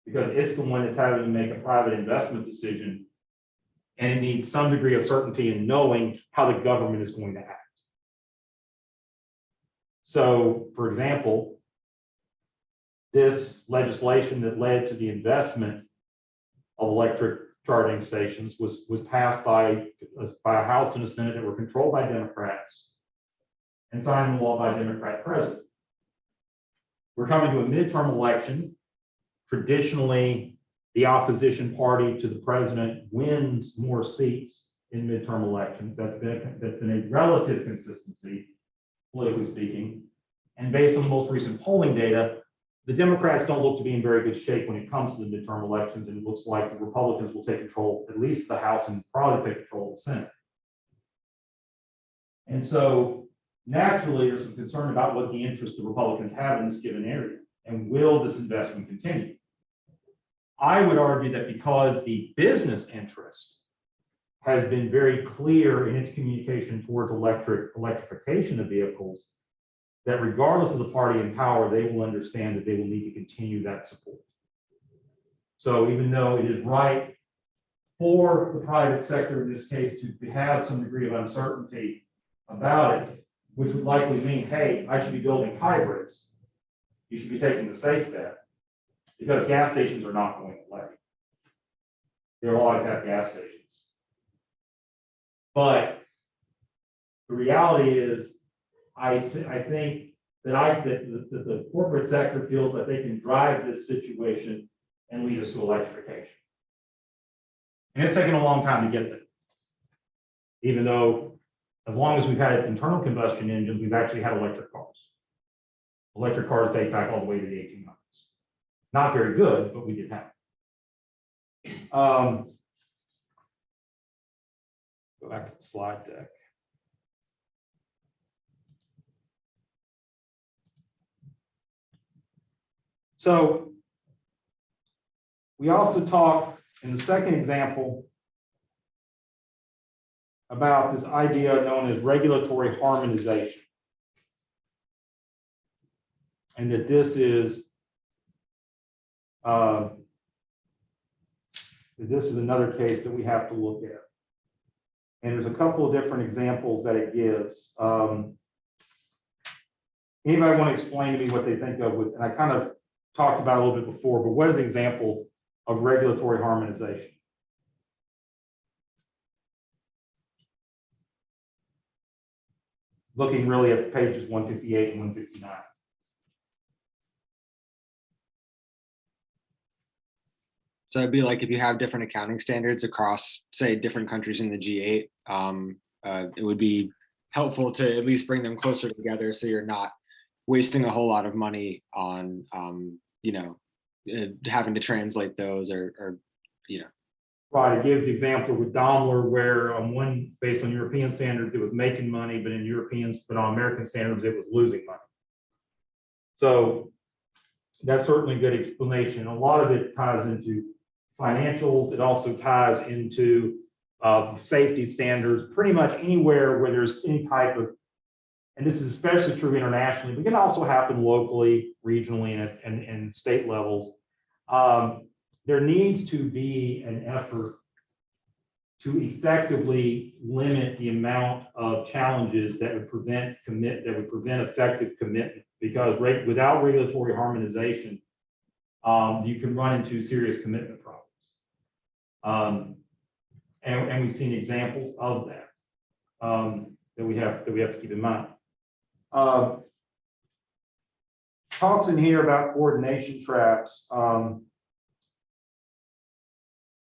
because it's the one that's having to make a private investment decision, and it needs some degree of certainty in knowing how the government is going to act. So, for example, this legislation that led to the investment of electric charging stations was passed by a House and a Senate that were controlled by Democrats and signed into law by a Democrat president. We're coming to a midterm election. Traditionally, the opposition party to the president wins more seats in midterm elections. That's been a relative consistency, politically speaking. And based on the most recent polling data, the Democrats don't look to be in very good shape when it comes to the midterm elections, and it looks like the Republicans will take control, at least the House, and probably take control of the Senate. And so naturally, there's some concern about what the interest the Republicans have in this given area, and will this investment continue? I would argue that because the business interest has been very clear in its communication towards electrification of vehicles, that regardless of the party in power, they will understand that they will need to continue that support. So even though it is right for the private sector in this case to have some degree of uncertainty about it, which would likely mean, hey, I should be building hybrids, you should be taking the safe bet, because gas stations are not going away. They'll always have gas stations. But the reality is, I think that the corporate sector feels that they can drive this situation and lead us to electrification. And it's taken a long time to get there. Even though, as long as we've had internal combustion engines, we've actually had electric cars. Electric cars date back all the way to the 1800s. Not very good, but we did have it. Go back to the slide deck. So we also talk in the second example about this idea known as regulatory harmonization. And that this is another case that we have to look at. And there's a couple of different examples that it gives. Anybody want to explain to me what they think of with, and I kind of talked about it a little bit before, but what is an example of regulatory harmonization? Looking really at pages 158 and 159. So it'd be like if you have different accounting standards across, say, different countries in the G8, it would be helpful to at least bring them closer together so you're not wasting a whole lot of money on, having to translate those or. Right, it gives the example with Daimler where on one, based on European standards, it was making money, but on American standards, it was losing money. So that's certainly a good explanation. A lot of it ties into financials. It also ties into safety standards, pretty much anywhere where there's any type of, and this is especially true internationally, but it can also happen locally, regionally, and state levels. There needs to be an effort to effectively limit the amount of challenges that would prevent effective commitment, because without regulatory harmonization, you can run into serious commitment problems. And we've seen examples of that that we have to keep in mind. Talks in here about coordination traps.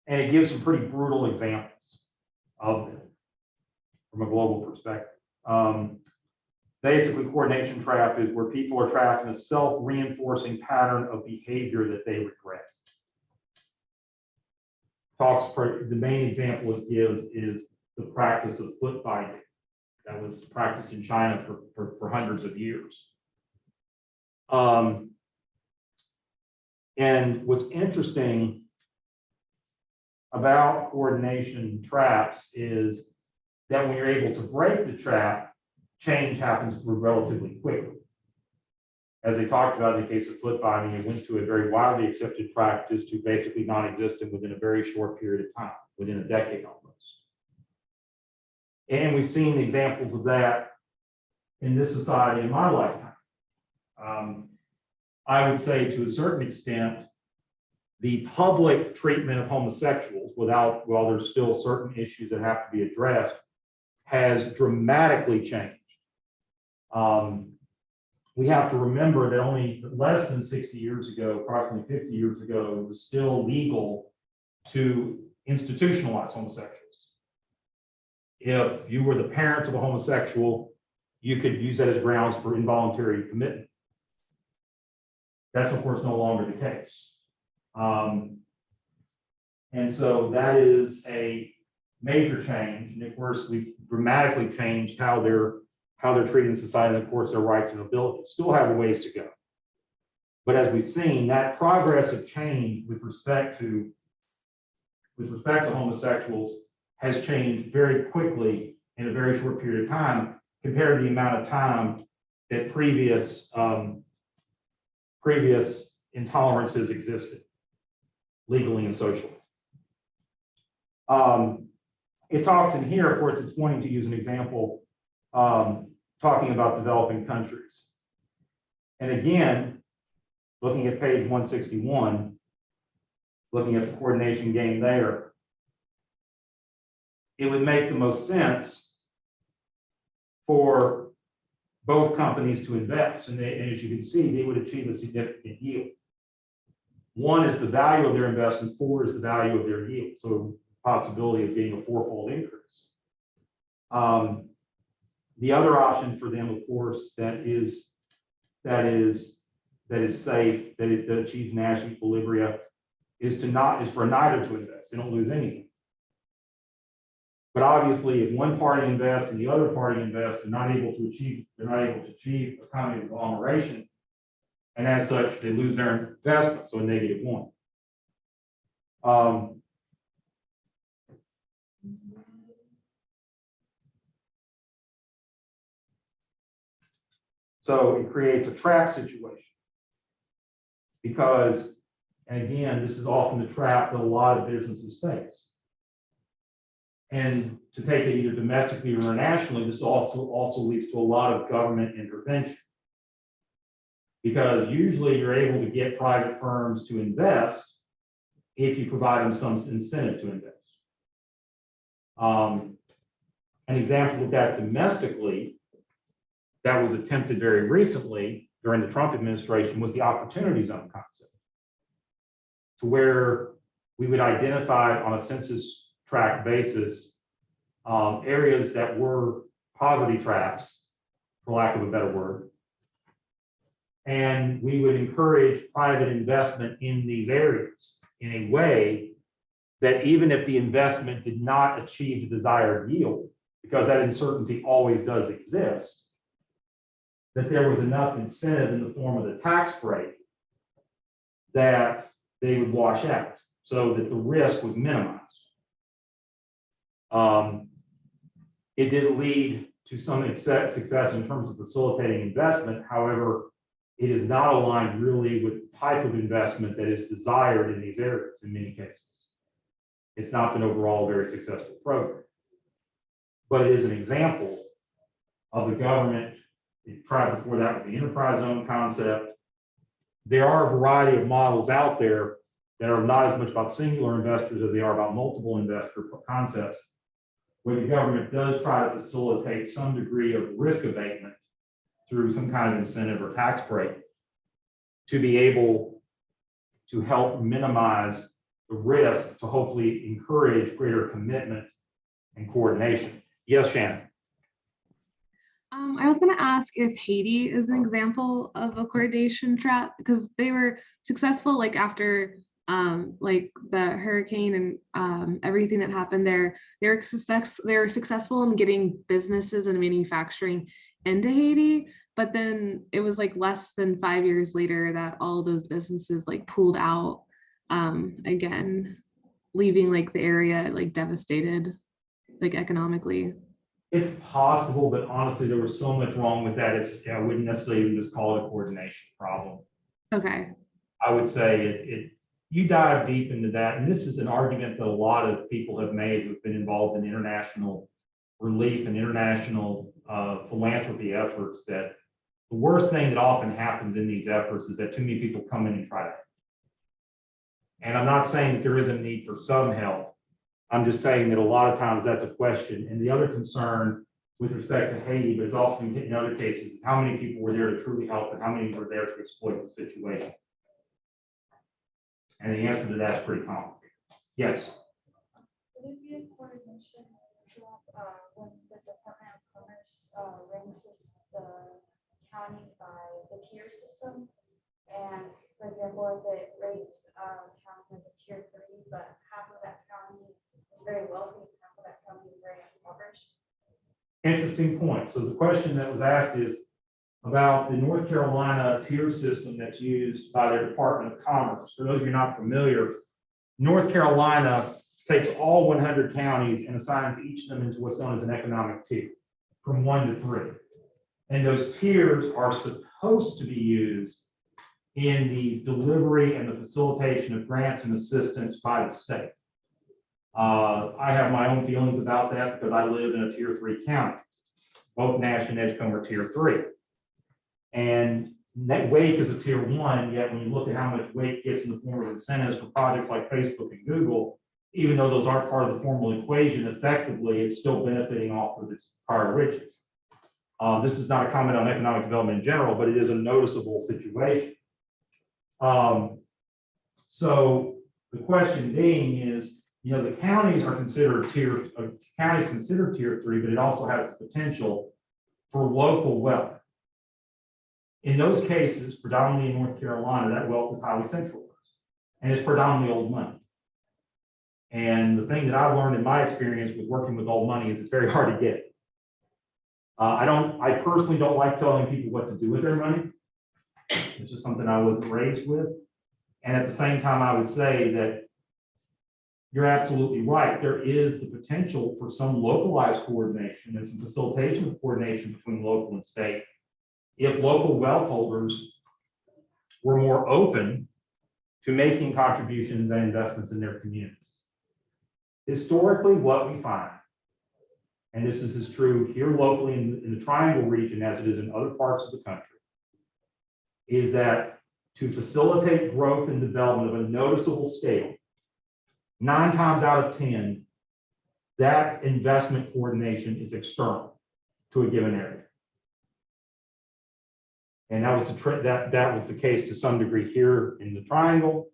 And it gives some pretty brutal examples of them from a global perspective. Basically, coordination trap is where people are trapped in a self-reinforcing pattern of behavior that they regret. The main example it gives is the practice of foot binding that was practiced in China for hundreds of years. And what's interesting about coordination traps is that when you're able to break the trap, change happens relatively quickly. As they talked about in the case of foot binding, it went to a very widely accepted practice to basically non-existent within a very short period of time, within a decade almost. And we've seen examples of that in this society in my lifetime. I would say to a certain extent, the public treatment of homosexuals, while there's still certain issues that have to be addressed, has dramatically changed. We have to remember that only less than 60 years ago, approximately 50 years ago, it was still legal to institutionalize homosexuals. If you were the parents of a homosexual, you could use that as grounds for involuntary commitment. That's, of course, no longer the case. And so that is a major change. And of course, we've dramatically changed how they're treated in society, and of course, their rights and abilities. Still have a ways to go. But as we've seen, that progress of change with respect to homosexuals has changed very quickly in a very short period of time compared to the amount of time that previous intolerances existed, legally and socially. It talks in here, of course, it's wanting to use an example, talking about developing countries. And again, looking at page 161, looking at the coordination game there, it would make the most sense for both companies to invest. And as you can see, they would achieve a significant yield. 1 is the value of their investment, 4 is the value of their yield. So possibility of getting a 4-fold increase. The other option for them, of course, that is safe, that achieves national equilibria, is for neither to invest. They don't lose anything. But obviously, if one party invests and the other party invests, they're not able to achieve economy of agglomeration, and as such, they lose their investment, so a -1. So it creates a trap situation. Because, and again, this is often the trap that a lot of businesses face. And to take it either domestically or internationally, this also leads to a lot of government intervention. Because usually you're able to get private firms to invest if you provide them some incentive to invest. An example of that domestically that was attempted very recently during the Trump administration was the opportunity zone concept, to where we would identify on a census tract basis areas that were poverty traps, for lack of a better word. And we would encourage private investment in these areas in a way that even if the investment did not achieve the desired yield, because that uncertainty always does exist, that there was enough incentive in the form of the tax break that they would wash out so that the risk was minimized. It did lead to some success in terms of facilitating investment. However, it is not aligned really with the type of investment that is desired in these areas in many cases. It's not been overall a very successful program. But it is an example of the government. It tried before that with the enterprise zone concept. There are a variety of models out there that are not as much about singular investors as they are about multiple investor concepts, where the government does try to facilitate some degree of risk abatement through some kind of incentive or tax break to be able to help minimize the risk, to hopefully encourage greater commitment and coordination. Yes, Shannon. I was going to ask if Haiti is an example of a coordination trap, because they were successful like after like the hurricane and everything that happened there. They were successful in getting businesses and manufacturing into Haiti, but then it was like less than 5 years later that all those businesses like pulled out again, leaving like the area like devastated, like economically. It's possible, but honestly, there was so much wrong with that. I wouldn't necessarily even just call it a coordination problem. Okay. I would say you dive deep into that, and this is an argument that a lot of people have made who've been involved in international relief and international philanthropy efforts, that the worst thing that often happens in these efforts is that too many people come in and try to. And I'm not saying that there isn't a need for some help. I'm just saying that a lot of times that's a question. And the other concern with respect to Haiti, but it's also in other cases, is how many people were there to truly help and how many were there to exploit the situation. And the answer to that is pretty complicated. Yes. Would it be a coordination job when the Department of Commerce ranks the counties by the tier system? And for example, if it rates county as a tier 3, but half of that county is very wealthy, and half of that county is very impoverished? Interesting point. So the question that was asked is about the North Carolina tier system that's used by their Department of Commerce. For those of you not familiar, North Carolina takes all 100 counties and assigns each of them into what's known as an economic tier, from 1 to 3. And those tiers are supposed to be used in the delivery and the facilitation of grants and assistance by the state. I have my own feelings about that because I live in a tier 3 county. Both Nash and Edgecombe are tier 3. And that Wake is a tier 1, yet when you look at how much Wake gets in the form of incentives for projects like Facebook and Google, even though those aren't part of the formal equation, effectively, it's still benefiting off of its prior riches. This is not a comment on economic development in general, but it is a noticeable situation. So the question being is, the counties are considered tier 3, but it also has the potential for local wealth. In those cases, predominantly in North Carolina, that wealth is highly centralized, and it's predominantly old money. And the thing that I've learned in my experience with working with old money is it's very hard to get. I personally don't like telling people what to do with their money. It's just something I wasn't raised with. And at the same time, I would say that you're absolutely right. There is the potential for some localized coordination and some facilitation of coordination between local and state if local wealth holders were more open to making contributions and investments in their communities. Historically, what we find, and this is as true here locally in the Triangle region as it is in other parts of the country, is that to facilitate growth and development of a noticeable scale, 9 times out of 10, that investment coordination is external to a given area. And that was that was the case to some degree here in the Triangle.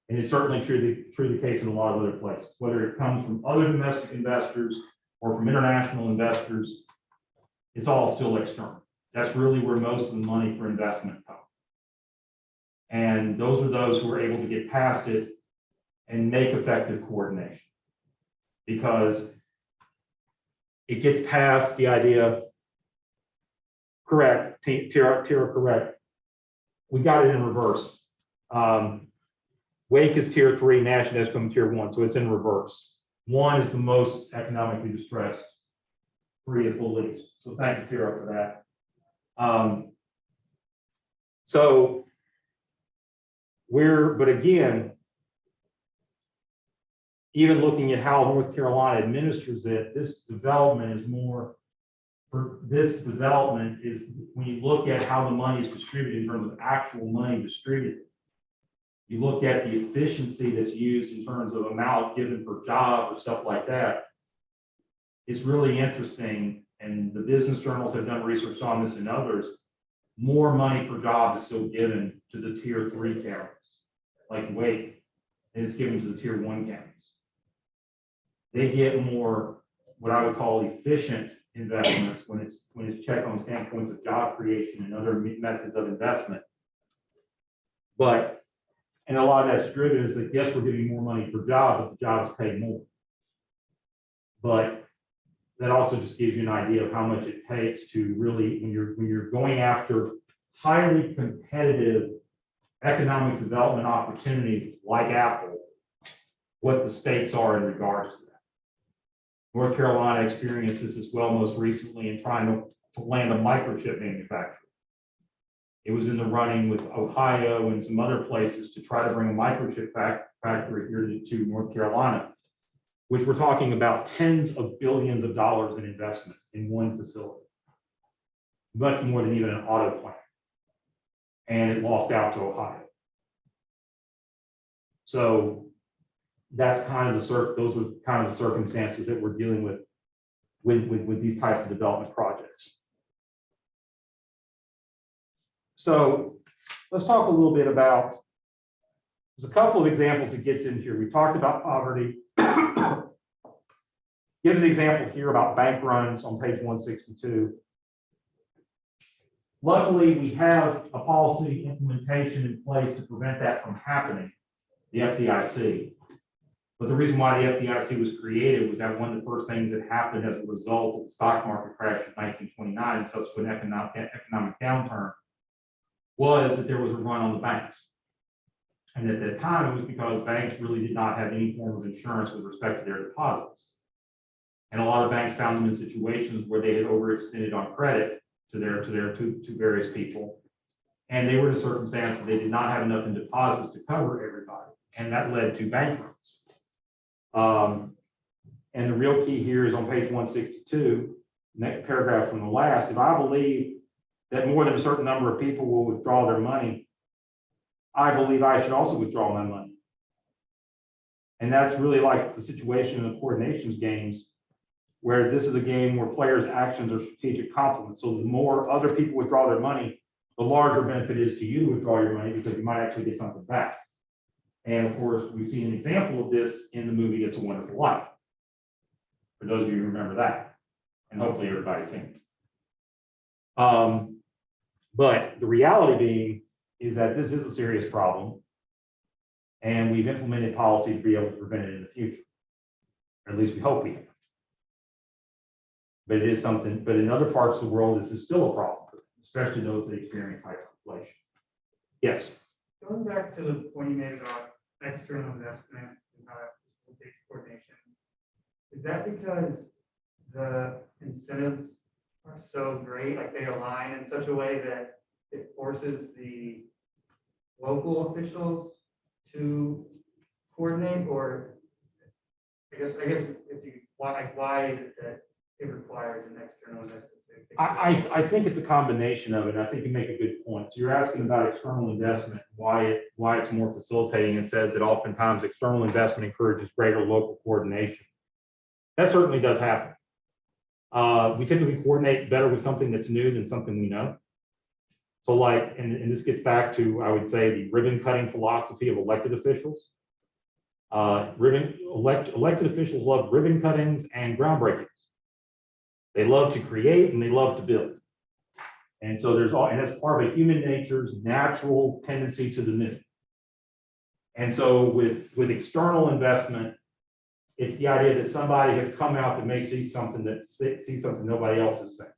And it's certainly true the case in a lot of other places, whether it comes from other domestic investors or from international investors, it's all still external. That's really where most of the money for investment comes. And those are those who are able to get past it and make effective coordination. Because it gets past the idea, correct, Tara, correct. We got it in reverse. Wake is tier 3, Nash and Escom tier 1, so it's in reverse. 1 is the most economically distressed, 3 is the least. So thank you, Tara, for that. So but again, even looking at how North Carolina administers it, this development is when you look at how the money is distributed in terms of actual money distributed. You look at the efficiency that's used in terms of amount given per job or stuff like that. It's really interesting, and the business journals have done research on this and others. More money per job is still given to the tier 3 counties, like Wake, and it's given to the tier 1 counties. They get more, what I would call efficient investments when it's checked on standpoints of job creation and other methods of investment. And a lot of that's driven is that, yes, we're giving more money per job, but the jobs pay more. But that also just gives you an idea of how much it takes to really, when you're going after highly competitive economic development opportunities like Apple, what the stakes are in regards to that. North Carolina experienced this as well most recently in trying to land a microchip manufacturer. It was in the running with Ohio and some other places to try to bring a microchip factory here to North Carolina, which we're talking about tens of billions of dollars in investment in one facility, much more than even an auto plant. And it lost out to Ohio. So that's kind of those are kind of the circumstances that we're dealing with these types of development projects. So let's talk a little bit about, there's a couple of examples that gets in here. We talked about poverty. Gives the example here about bank runs on page 162. Luckily, we have a policy implementation in place to prevent that from happening, the FDIC. But the reason why the FDIC was created was that one of the first things that happened as a result of the stock market crash of 1929 and subsequent economic downturn was that there was a run on the banks. And at that time, it was because banks really did not have any form of insurance with respect to their deposits. And a lot of banks found them in situations where they had overextended on credit to various people. And they were in a circumstance that they did not have enough in deposits to cover everybody. And that led to bank runs. And the real key here is on page 162, next paragraph from the last. If I believe that more than a certain number of people will withdraw their money, I believe I should also withdraw my money. And that's really like the situation in the coordinations games, where this is a game where players' actions are strategic complements. So the more other people withdraw their money, the larger benefit is to you to withdraw your money because you might actually get something back. And of course, we've seen an example of this in the movie It's a Wonderful Life. For those of you who remember that, and hopefully everybody's seen it. But the reality being is that this is a serious problem, and we've implemented policy to be able to prevent it in the future. Or at least we hope we have. But it is something, but in other parts of the world, this is still a problem, especially those that experience hyperinflation. Yes. Going back to the point you made about external investment and how it facilitates coordination, is that because the incentives are so great, like they align in such a way that it forces the local officials to coordinate, or I guess if you, why is it that it requires an external investment? I think it's a combination of it. I think you make a good point. So you're asking about external investment, why it's more facilitating. It says that oftentimes external investment encourages greater local coordination. That certainly does happen. We typically coordinate better with something that's new than something we know. So like, and this gets back to, I would say, the ribbon cutting philosophy of elected officials. Elected officials love ribbon cuttings and groundbreakings. They love to create and they love to build. And so and that's part of human nature's natural tendency to the new. And so with external investment, it's the idea that somebody has come out that may see something nobody else is seeing.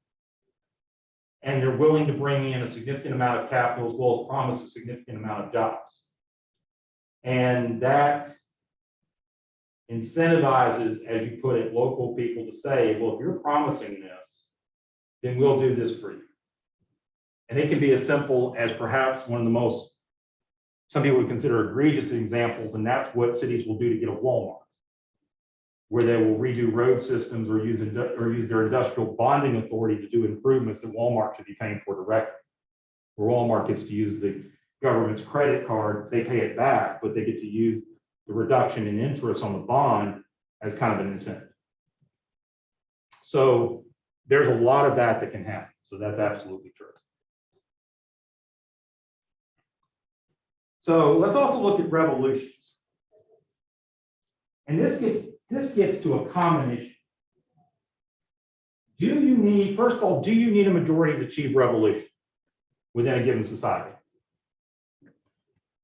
And they're willing to bring in a significant amount of capital as well as promise a significant amount of jobs. And that incentivizes, as you put it, local people to say, well, if you're promising this, then we'll do this for you. And it can be as simple as perhaps one of the most, some people would consider egregious examples, and that's what cities will do to get a Walmart, where they will redo road systems or use their industrial bonding authority to do improvements that Walmart should be paying for directly. Where Walmart gets to use the government's credit card, they pay it back, but they get to use the reduction in interest on the bond as kind of an incentive. So there's a lot of that can happen. So that's absolutely true. So let's also look at revolutions. And this gets to a common issue. First of all, do you need a majority to achieve revolution within a given society?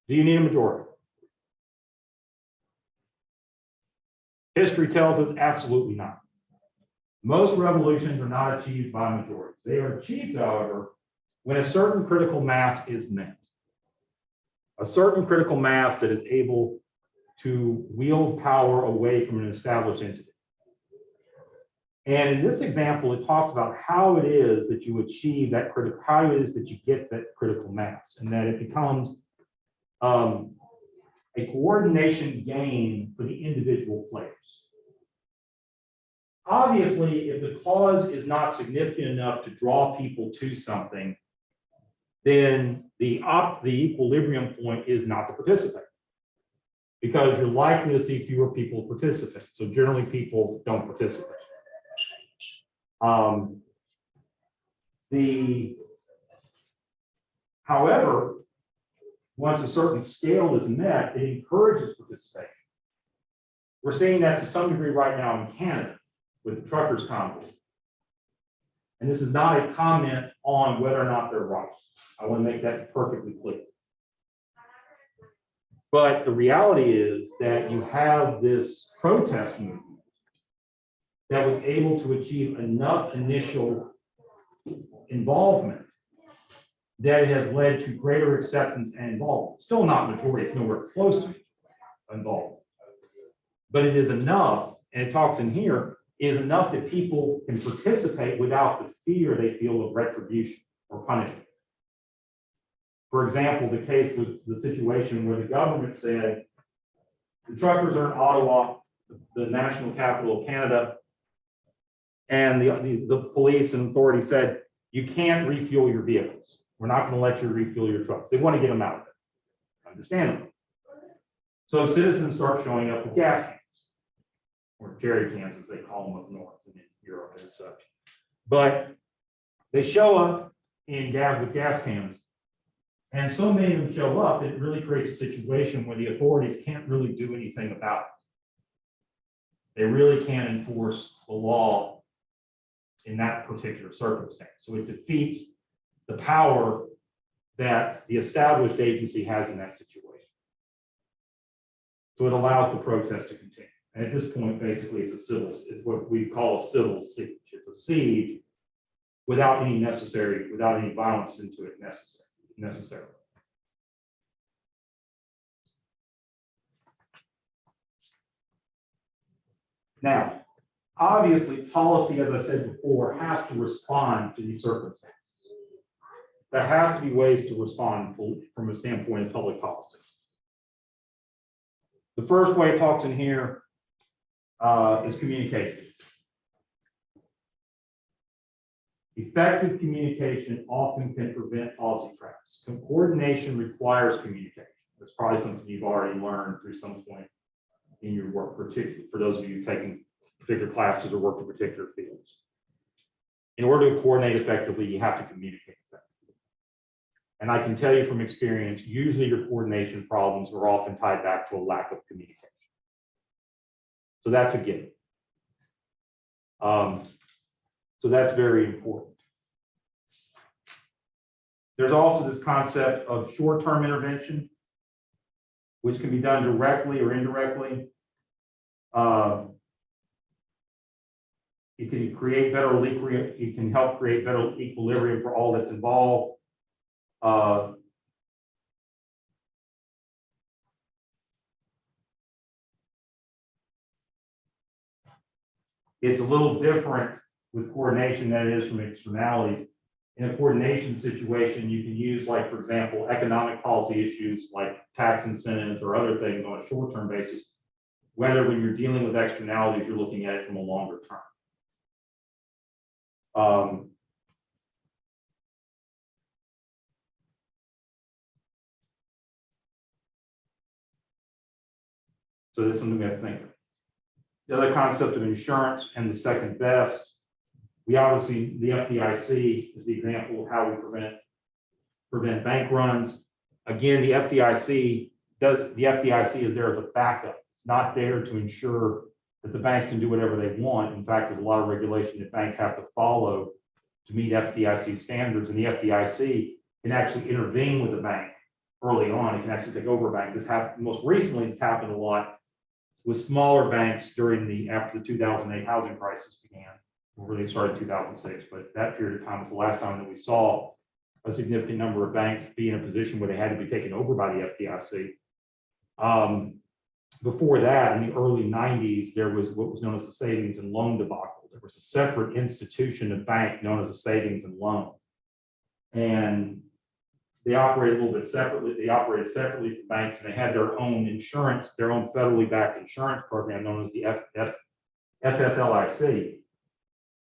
Do you need a majority? History tells us absolutely not. Most revolutions are not achieved by majorities. They are achieved, however, when a certain critical mass is met. A certain critical mass that is able to wield power away from an established entity. And in this example, it talks about how it is that you achieve that how it is that you get that critical mass, and that it becomes a coordination gain for the individual players. Obviously, if the cause is not significant enough to draw people to something, then the equilibrium point is not to participate, because you're likely to see fewer people participate. So generally, people don't participate. However, once a certain scale is met, it encourages participation. We're seeing that to some degree right now in Canada with the truckers' convoy. And this is not a comment on whether or not they're right. I want to make that perfectly clear. But the reality is that you have this protest movement that was able to achieve enough initial involvement that it has led to greater acceptance and involvement. Still not majority, it's nowhere close to involvement. But it is enough, and it talks in here, is enough that people can participate without the fear they feel of retribution or punishment. For example, the case with the situation where the government said the truckers are in Ottawa, the national capital of Canada, and the police and authority said, you can't refuel your vehicles. We're not going to let you refuel your trucks. They want to get them out of it. Understandable. So citizens start showing up with gas cans, or jerry cans, as they call them up north and in Europe and such. But they show up with gas cans, and so many of them show up, it really creates a situation where the authorities can't really do anything about it. They really can't enforce the law in that particular circumstance. So it defeats the power that the established agency has in that situation. So it allows the protest to continue. And at this point, basically, it's what we call a civil siege. It's a siege without any violence into it necessarily. Now, obviously, policy, as I said before, has to respond to these circumstances. There has to be ways to respond from a standpoint of public policy. The first way it talks in here is communication. Effective communication often can prevent policy traps. Coordination requires communication. That's probably something you've already learned through some point in your work, particularly for those of you taking particular classes or work in particular fields. In order to coordinate effectively, you have to communicate effectively. And I can tell you from experience, usually your coordination problems are often tied back to a lack of communication. So that's a given. So that's very important. There's also this concept of short-term intervention, which can be done directly or indirectly. It can create better equilibrium. It can help create better equilibrium for all that's involved. It's a little different with coordination than it is from externalities. In a coordination situation, you can use, like, for example, economic policy issues like tax incentives or other things on a short-term basis, whether when you're dealing with externalities, you're looking at it from a longer term. So that's something we have to think of. The other concept of insurance and the second best, we obviously, the FDIC is the example of how we prevent bank runs. Again, the FDIC is there as a backup. It's not there to ensure that the banks can do whatever they want. In fact, there's a lot of regulation that banks have to follow to meet FDIC standards, and the FDIC can actually intervene with the bank early on. It can actually take over a bank. This happened most recently. It's happened a lot with smaller banks after the 2008 housing crisis began. Really started in 2006, but that period of time was the last time that we saw a significant number of banks be in a position where they had to be taken over by the FDIC. Before that, in the early 90s, there was what was known as the savings and loan debacle. There was a separate institution of bank known as a savings and loan. And they operated a little bit separately. They operated separately from banks, and they had their own insurance, their own federally backed insurance program known as the FSLIC.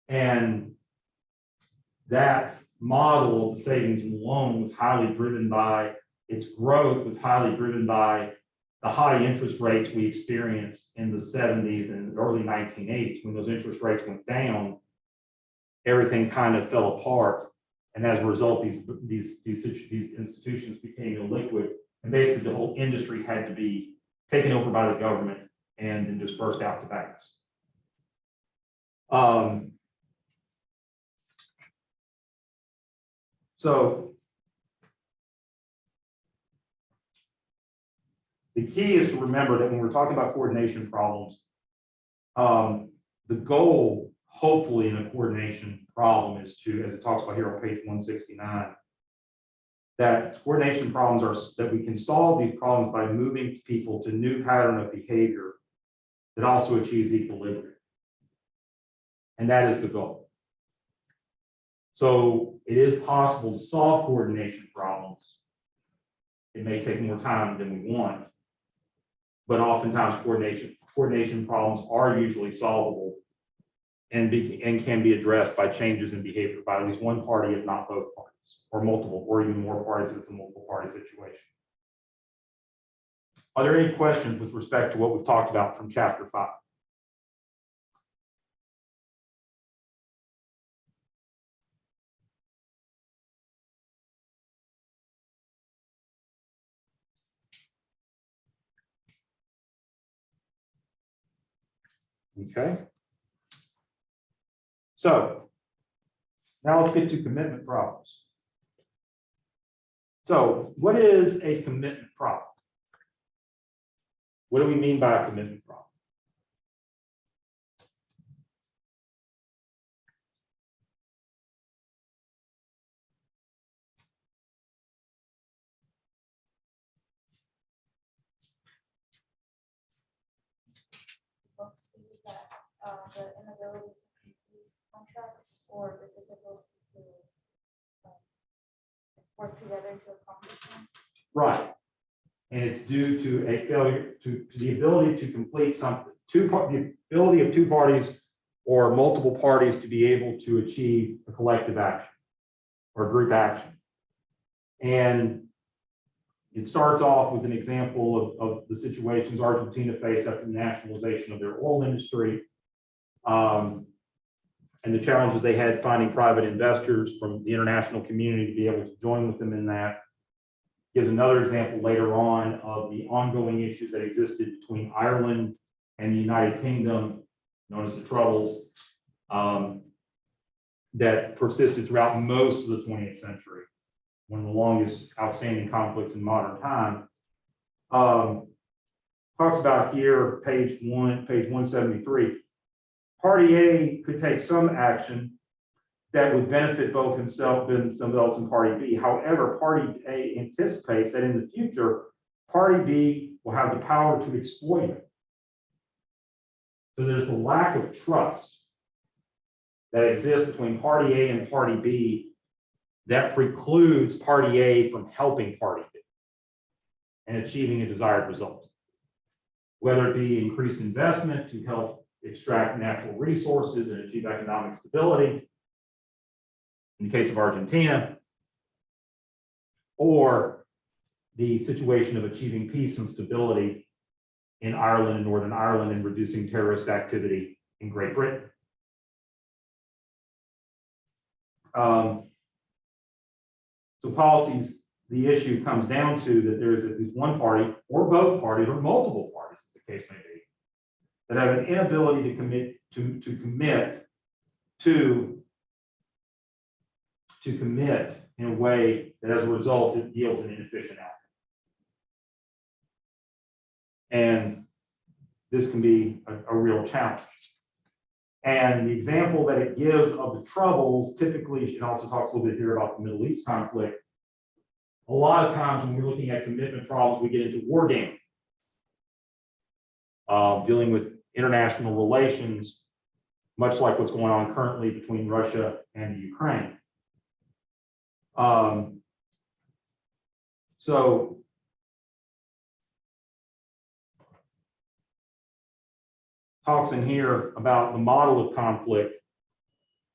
And that model of the savings and loan was highly driven by, its growth was highly driven by the high interest rates we experienced in the 70s and early 1980s. When those interest rates went down, everything kind of fell apart. And as a result, these institutions became illiquid. And basically the whole industry had to be taken over by the government and then dispersed out to banks. So the key is to remember that when we're talking about coordination problems, the goal, hopefully, in a coordination problem is to, as it talks about here on page 169, that coordination problems are that we can solve these problems by moving people to new pattern of behavior that also achieves equilibrium. And that is the goal. So it is possible to solve coordination problems. It may take more time than we want, but oftentimes coordination problems are usually solvable and can be addressed by changes in behavior by at least one party, if not both parties, or multiple, or even more parties if it's a multiple party situation. Are there any questions with respect to what we've talked about from chapter 5? Okay. So now let's get to commitment problems. So what is a commitment problem? What do we mean by a commitment problem? the inability to complete contracts or the difficulty to work together to accomplish them? Right. And it's due to a failure to the ability to complete something, the ability of two parties or multiple parties to be able to achieve a collective action or group action. And it starts off with an example of the situations Argentina faced after the nationalization of their oil industry, and the challenges they had finding private investors from the international community to be able to join with them in that. Gives another example later on of the ongoing issues that existed between Ireland and the United Kingdom, known as the Troubles, that persisted throughout most of the 20th century, one of the longest outstanding conflicts in modern time. Talks about here, page 173. Party A could take some action that would benefit both himself and somebody else in Party B. However, Party A anticipates that in the future, Party B will have the power to exploit it. So there's the lack of trust that exists between Party A and Party B that precludes Party A from helping Party B and achieving a desired result. Whether it be increased investment to help extract natural resources and achieve economic stability, in the case of Argentina, or the situation of achieving peace and stability in Ireland and Northern Ireland and reducing terrorist activity in Great Britain. So policies, the issue comes down to that there is at least one party or both parties or multiple parties, as the case may be, that have an inability to commit in a way that as a result it yields an inefficient outcome. And this can be a real challenge. And the example that it gives of the Troubles, typically, it also talks a little bit here about the Middle East conflict. A lot of times when we're looking at commitment problems, we get into war gaming, dealing with international relations, much like what's going on currently between Russia and Ukraine. So talks in here about the model of conflict.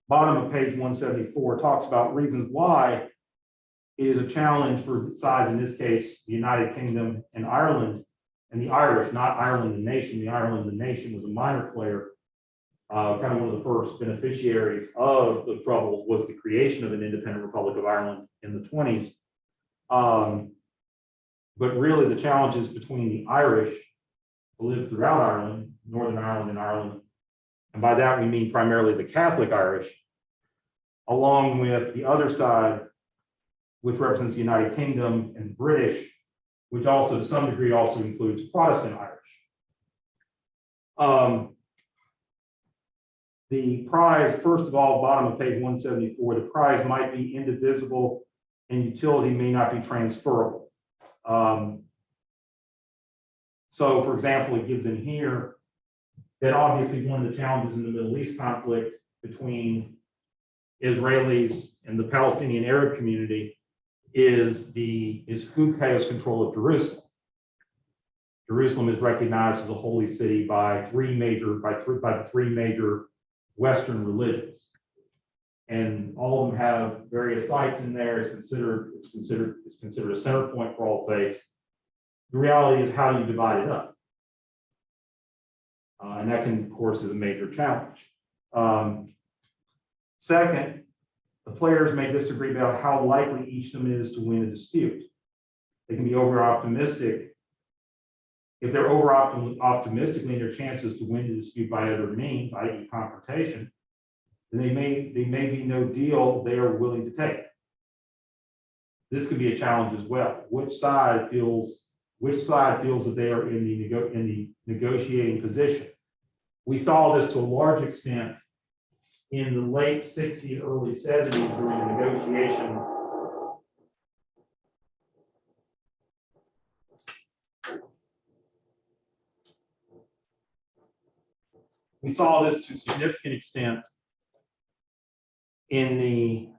Bottom of page 174 talks about reasons why it is a challenge for sides, in this case, the United Kingdom and Ireland, and the Irish, not Ireland the nation. The Ireland the nation was a minor player. Kind of one of the first beneficiaries of the Troubles was the creation of an independent Republic of Ireland in the 20s. But really the challenges between the Irish who live throughout Ireland, Northern Ireland and Ireland, and by that we mean primarily the Catholic Irish, along with the other side, which represents the United Kingdom and British, which also to some degree also includes Protestant Irish. The prize, first of all, bottom of page 174, the prize might be indivisible and utility may not be transferable. So for example, it gives in here that obviously one of the challenges in the Middle East conflict between Israelis and the Palestinian Arab community is who has control of Jerusalem. Jerusalem is recognized as a holy city by the three major Western religions, and all of them have various sites in there. It's considered a center point for all faiths. The reality is, how do you divide it up? And that can, of course, is a major challenge. Second, the players may disagree about how likely each of them is to win a dispute. They can be over-optimistic. If they're over-optimistic in their chances to win the dispute by other means, i.e. confrontation, then they may be no deal they are willing to take. This could be a challenge as well. Which side feels that they are in the negotiating position? We saw this to a large extent in the late 60s, early 70s during the negotiation we saw this to a significant extent in the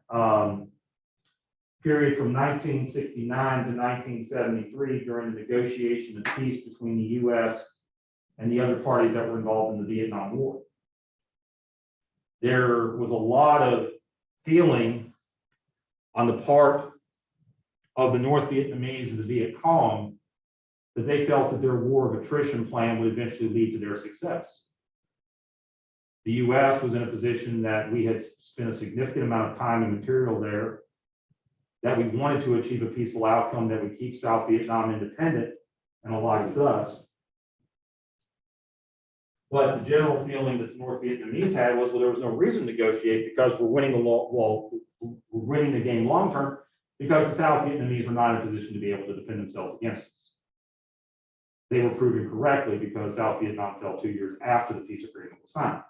period from 1969 to 1973 during the negotiation of peace between the U.S. and the other parties that were involved in the Vietnam War. There was a lot of feeling on the part of the North Vietnamese and the Viet Cong that they felt that their war of attrition plan would eventually lead to their success. The U.S. was in a position that we had spent a significant amount of time and material there, that we wanted to achieve a peaceful outcome that would keep South Vietnam independent and allied with us. But the general feeling that the North Vietnamese had was, well, there was no reason to negotiate because we're winning we're winning the game long term because the South Vietnamese were not in a position to be able to defend themselves against us. They were proven correctly because South Vietnam fell 2 years after the peace agreement was signed.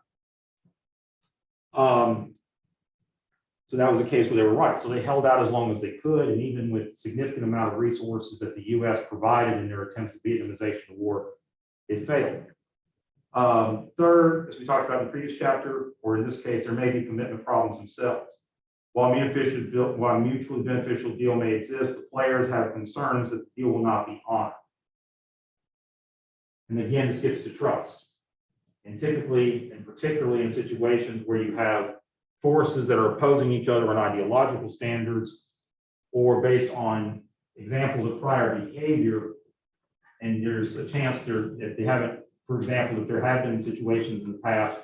So that was a case where they were right. So they held out as long as they could, and even with significant amount of resources that the U.S. provided in their attempts at Vietnamization of war, it failed. Third, as we talked about in the previous chapter, or in this case, there may be commitment problems themselves. While a mutually beneficial deal may exist, the players have concerns that the deal will not be honored. And again, this gets to trust. And typically, and particularly in situations where you have forces that are opposing each other on ideological standards or based on examples of prior behavior, and there's a chance that they haven't, for example, if there have been situations in the past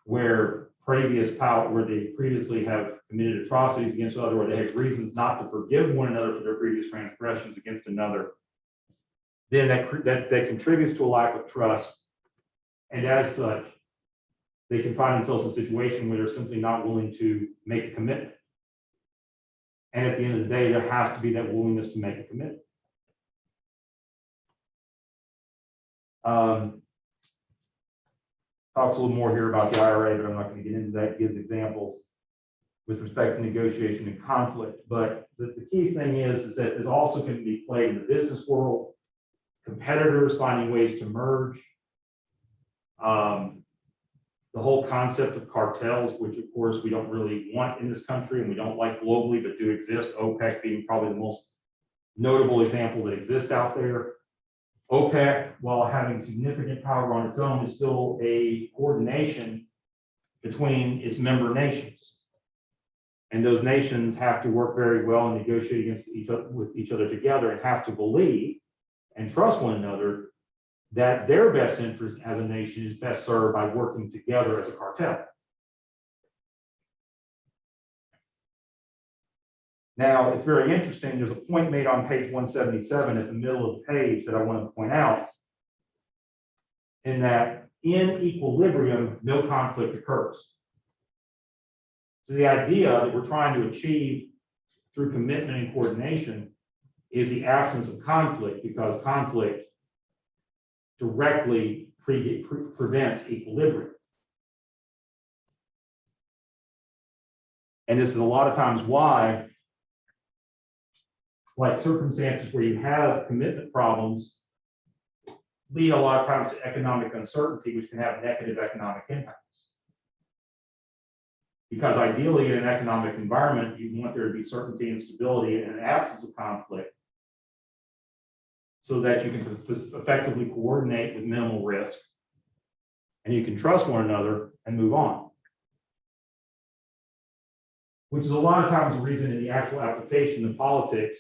where they previously have committed atrocities against other, or they have reasons not to forgive one another for their previous transgressions against another, then that contributes to a lack of trust. And as such, they can find themselves in a situation where they're simply not willing to make a commitment. And at the end of the day, there has to be that willingness to make a commitment. Talks a little more here about the IRA, but I'm not going to get into that. It gives examples with respect to negotiation and conflict. But the key thing is that it also can be played in the business world, competitors finding ways to merge. The whole concept of cartels, which of course we don't really want in this country and we don't like globally, but do exist, OPEC being probably the most notable example that exists out there. OPEC, while having significant power on its own, is still a coordination between its member nations. And those nations have to work very well and negotiate with each other together, and have to believe and trust one another that their best interest as a nation is best served by working together as a cartel. Now, it's very interesting. There's a point made on page 177 at the middle of the page that I want to point out, in that in equilibrium, no conflict occurs. So the idea that we're trying to achieve through commitment and coordination is the absence of conflict, because conflict directly prevents equilibrium. And this is a lot of times why, like circumstances where you have commitment problems, lead a lot of times to economic uncertainty, which can have negative economic impacts. Because ideally in an economic environment, you want there to be certainty and stability and an absence of conflict, so that you can effectively coordinate with minimal risk, and you can trust one another and move on. Which is a lot of times the reason in the actual application of politics,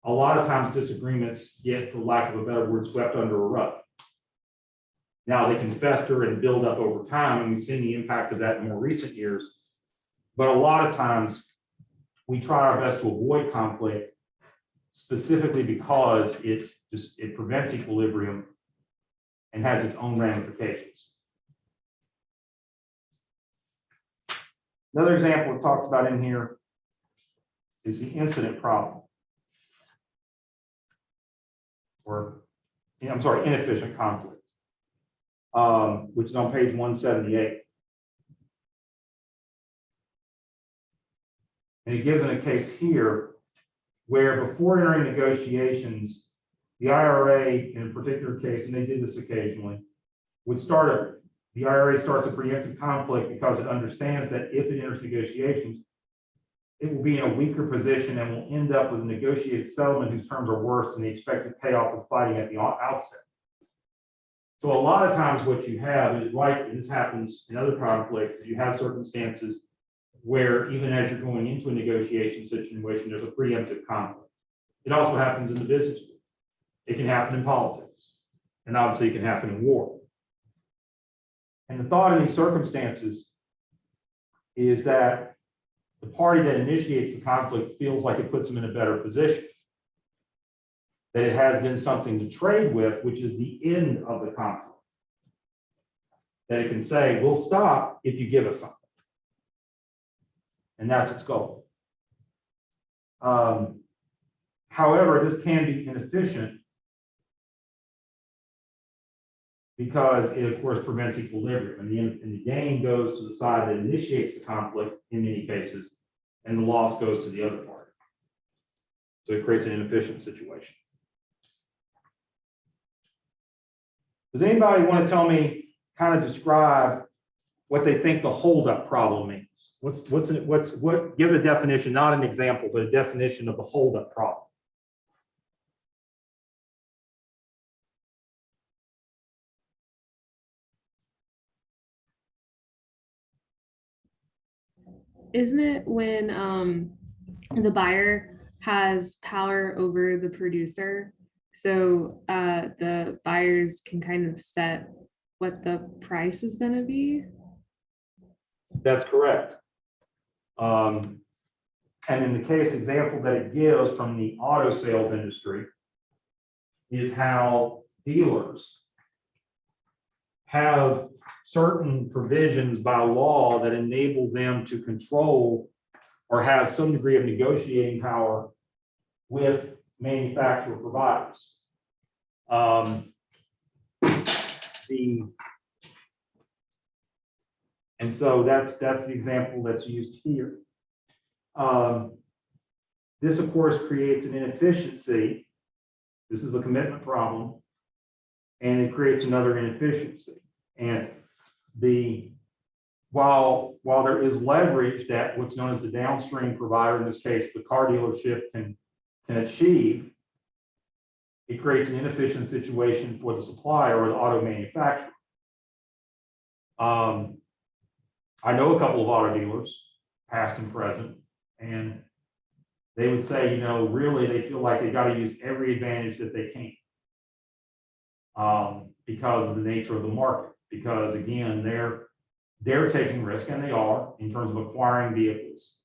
a lot of times disagreements get, for lack of a better word, swept under a rug. Now they can fester and build up over time, and we've seen the impact of that in more recent years. But a lot of times we try our best to avoid conflict, specifically because it prevents equilibrium and has its own ramifications. Another example it talks about in here is the incident problem. Inefficient conflict, which is on page 178. And it gives in a case here where before entering negotiations, the IRA in a particular case, and they did this occasionally, would start the IRA starts a preemptive conflict because it understands that if it enters negotiations, it will be in a weaker position and will end up with a negotiated settlement whose terms are worse than the expected payoff of fighting at the outset. So a lot of times what you have is, right, and this happens in other conflicts, is you have circumstances where even as you're going into a negotiation situation, there's a preemptive conflict. It also happens in the business world. It can happen in politics, and obviously it can happen in war. And the thought in these circumstances is that the party that initiates the conflict feels like it puts them in a better position. That it has then something to trade with, which is the end of the conflict. That it can say, we'll stop if you give us something. And that's its goal. However, this can be inefficient because it, of course, prevents equilibrium. And the gain goes to the side that initiates the conflict in many cases, and the loss goes to the other party. So it creates an inefficient situation. Does anybody want to tell me, kind of describe what they think the holdup problem means? Give a definition, not an example, but a definition of the holdup problem. Isn't it when the buyer has power over the producer? So the buyers can kind of set what the price is going to be? That's correct. And in the case example that it gives from the auto sales industry is how dealers have certain provisions by law that enable them to control or have some degree of negotiating power with manufacturer providers. And so that's the example that's used here. This, of course, creates an inefficiency. This is a commitment problem, and it creates another inefficiency. And while there is leverage that what's known as the downstream provider, in this case, the car dealership can achieve, it creates an inefficient situation for the supplier or the auto manufacturer. I know a couple of auto dealers, past and present, and they would say, really, they feel like they got to use every advantage that they can because of the nature of the market. Because again, they're taking risk, and they are, in terms of acquiring vehicles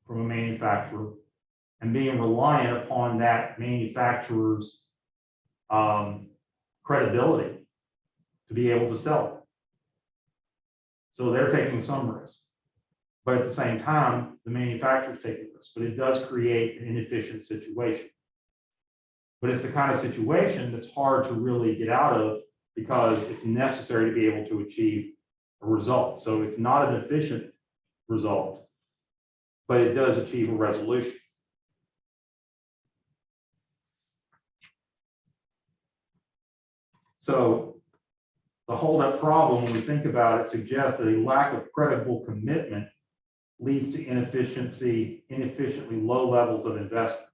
from a manufacturer and being reliant upon that manufacturer's credibility to be able to sell it. So they're taking some risk, but at the same time, the manufacturer's taking risk, but it does create an inefficient situation. But it's the kind of situation that's hard to really get out of because it's necessary to be able to achieve a result. So it's not an efficient result, but it does achieve a resolution. So the holdup problem, when we think about it, suggests that a lack of credible commitment leads to inefficiently low levels of investment.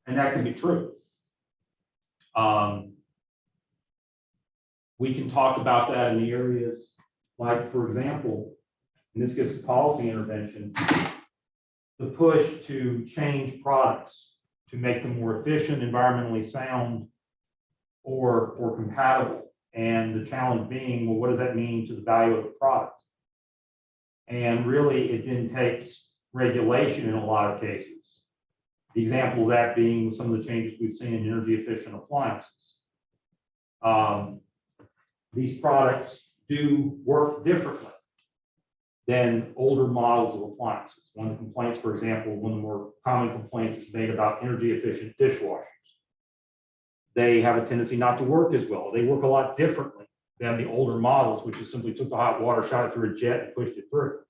And that can be true. We can talk about that in the areas like, for example, and this gets to policy intervention, the push to change products to make them more efficient, environmentally sound, or compatible. And the challenge being, well, what does that mean to the value of the product? And really, it then takes regulation in a lot of cases. The example of that being some of the changes we've seen in energy efficient appliances. These products do work differently than older models of appliances. One of the complaints, for example, one of the more common complaints is made about energy efficient dishwashers. They have a tendency not to work as well. They work a lot differently than the older models, which is simply took the hot water, shot it through a jet, and pushed it through.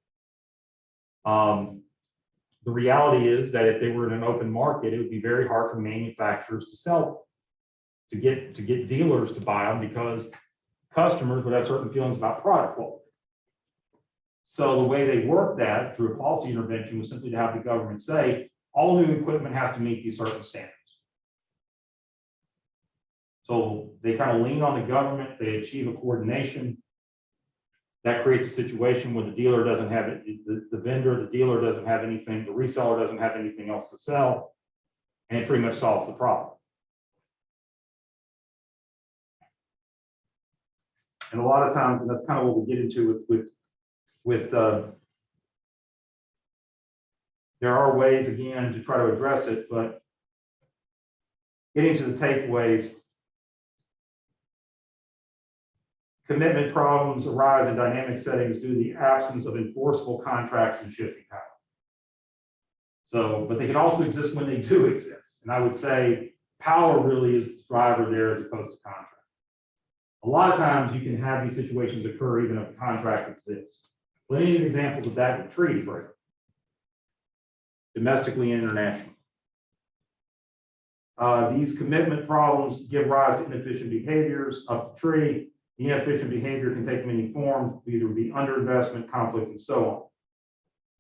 The reality is that if they were in an open market, it would be very hard for manufacturers to sell them, to get dealers to buy them, because customers would have certain feelings about product quality. So the way they worked that through a policy intervention was simply to have the government say, all new equipment has to meet these certain standards. So they kind of lean on the government, they achieve a coordination. That creates a situation where the dealer doesn't have it, the vendor, the dealer doesn't have anything, the reseller doesn't have anything else to sell, and it pretty much solves the problem. And a lot of times, and that's kind of what we get into with there are ways, again, to try to address it, but getting to the takeaways, commitment problems arise in dynamic settings due to the absence of enforceable contracts and shifting power. So, but they can also exist when they do exist. And I would say power really is the driver there as opposed to contract. A lot of times you can have these situations occur even if a contract exists. Plenty of examples of that with treaty break, domestically and internationally. These commitment problems give rise to inefficient behaviors up the tree. The inefficient behavior can take many forms, either be underinvestment, conflict, and so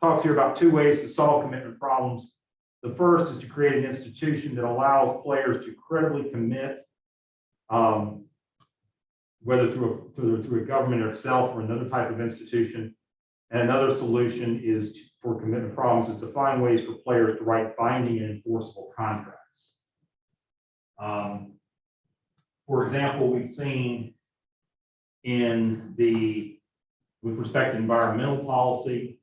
on. Talks here about two ways to solve commitment problems. The first is to create an institution that allows players to credibly commit, whether through a government itself or another type of institution. And another solution is for commitment problems is to find ways for players to write binding and enforceable contracts. For example, we've seen with respect to environmental policy,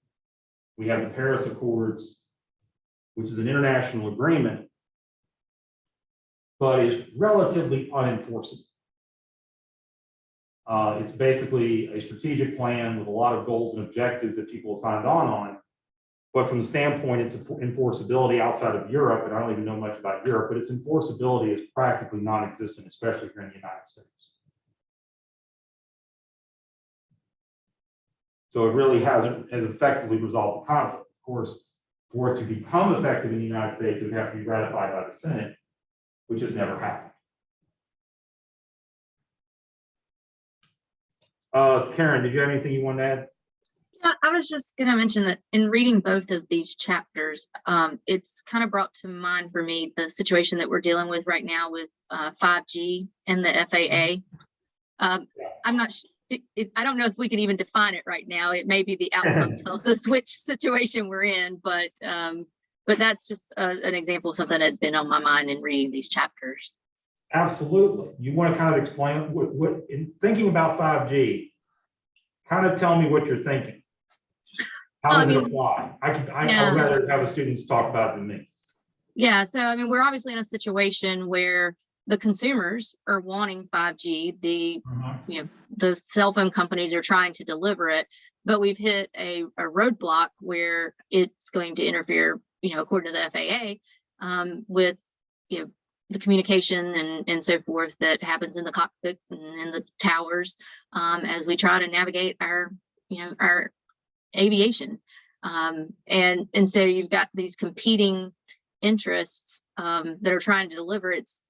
we have the Paris Accords, which is an international agreement, but is relatively unenforceable. It's basically a strategic plan with a lot of goals and objectives that people have signed on. But from the standpoint, its enforceability outside of Europe, and I don't even know much about Europe, but its enforceability is practically non-existent, especially here in the United States. So it really has effectively resolved the conflict. Of course, for it to become effective in the United States, it would have to be ratified by the Senate, which has never happened. Karen, did you have anything you want to add? Yeah, I was just going to mention that in reading both of these chapters, it's kind of brought to mind for me the situation that we're dealing with right now with 5G and the FAA. I'm not I don't know if we can even define it right now. It may be the outcome tells us which situation we're in, but that's just an example of something that had been on my mind in reading these chapters. Absolutely. You want to kind of explain what in thinking about 5G, kind of tell me what you're thinking. How does it apply? I'd rather have the students talk about it than me. Yeah, so I mean, we're obviously in a situation where the consumers are wanting 5G. The cell phone companies are trying to deliver it, but we've hit a roadblock where it's going to interfere, according to the FAA, with the communication and so forth that happens in the cockpit and in the towers as we try to navigate our aviation. And so you've got these competing interests that are trying to deliver. It's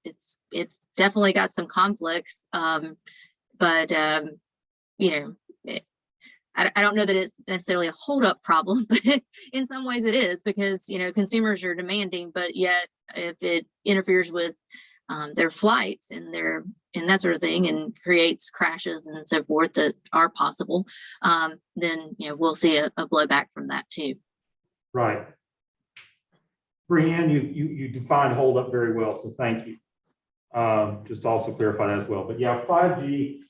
definitely got some conflicts, but I don't know that it's necessarily a holdup problem, but in some ways it is, because consumers are demanding, but yet if it interferes with their flights and that sort of thing and creates crashes and so forth that are possible, then we'll see a blowback from that too. Right. Brianne, you defined hold up very well, so thank you. Just to also clarify that as well. But yeah, 5G,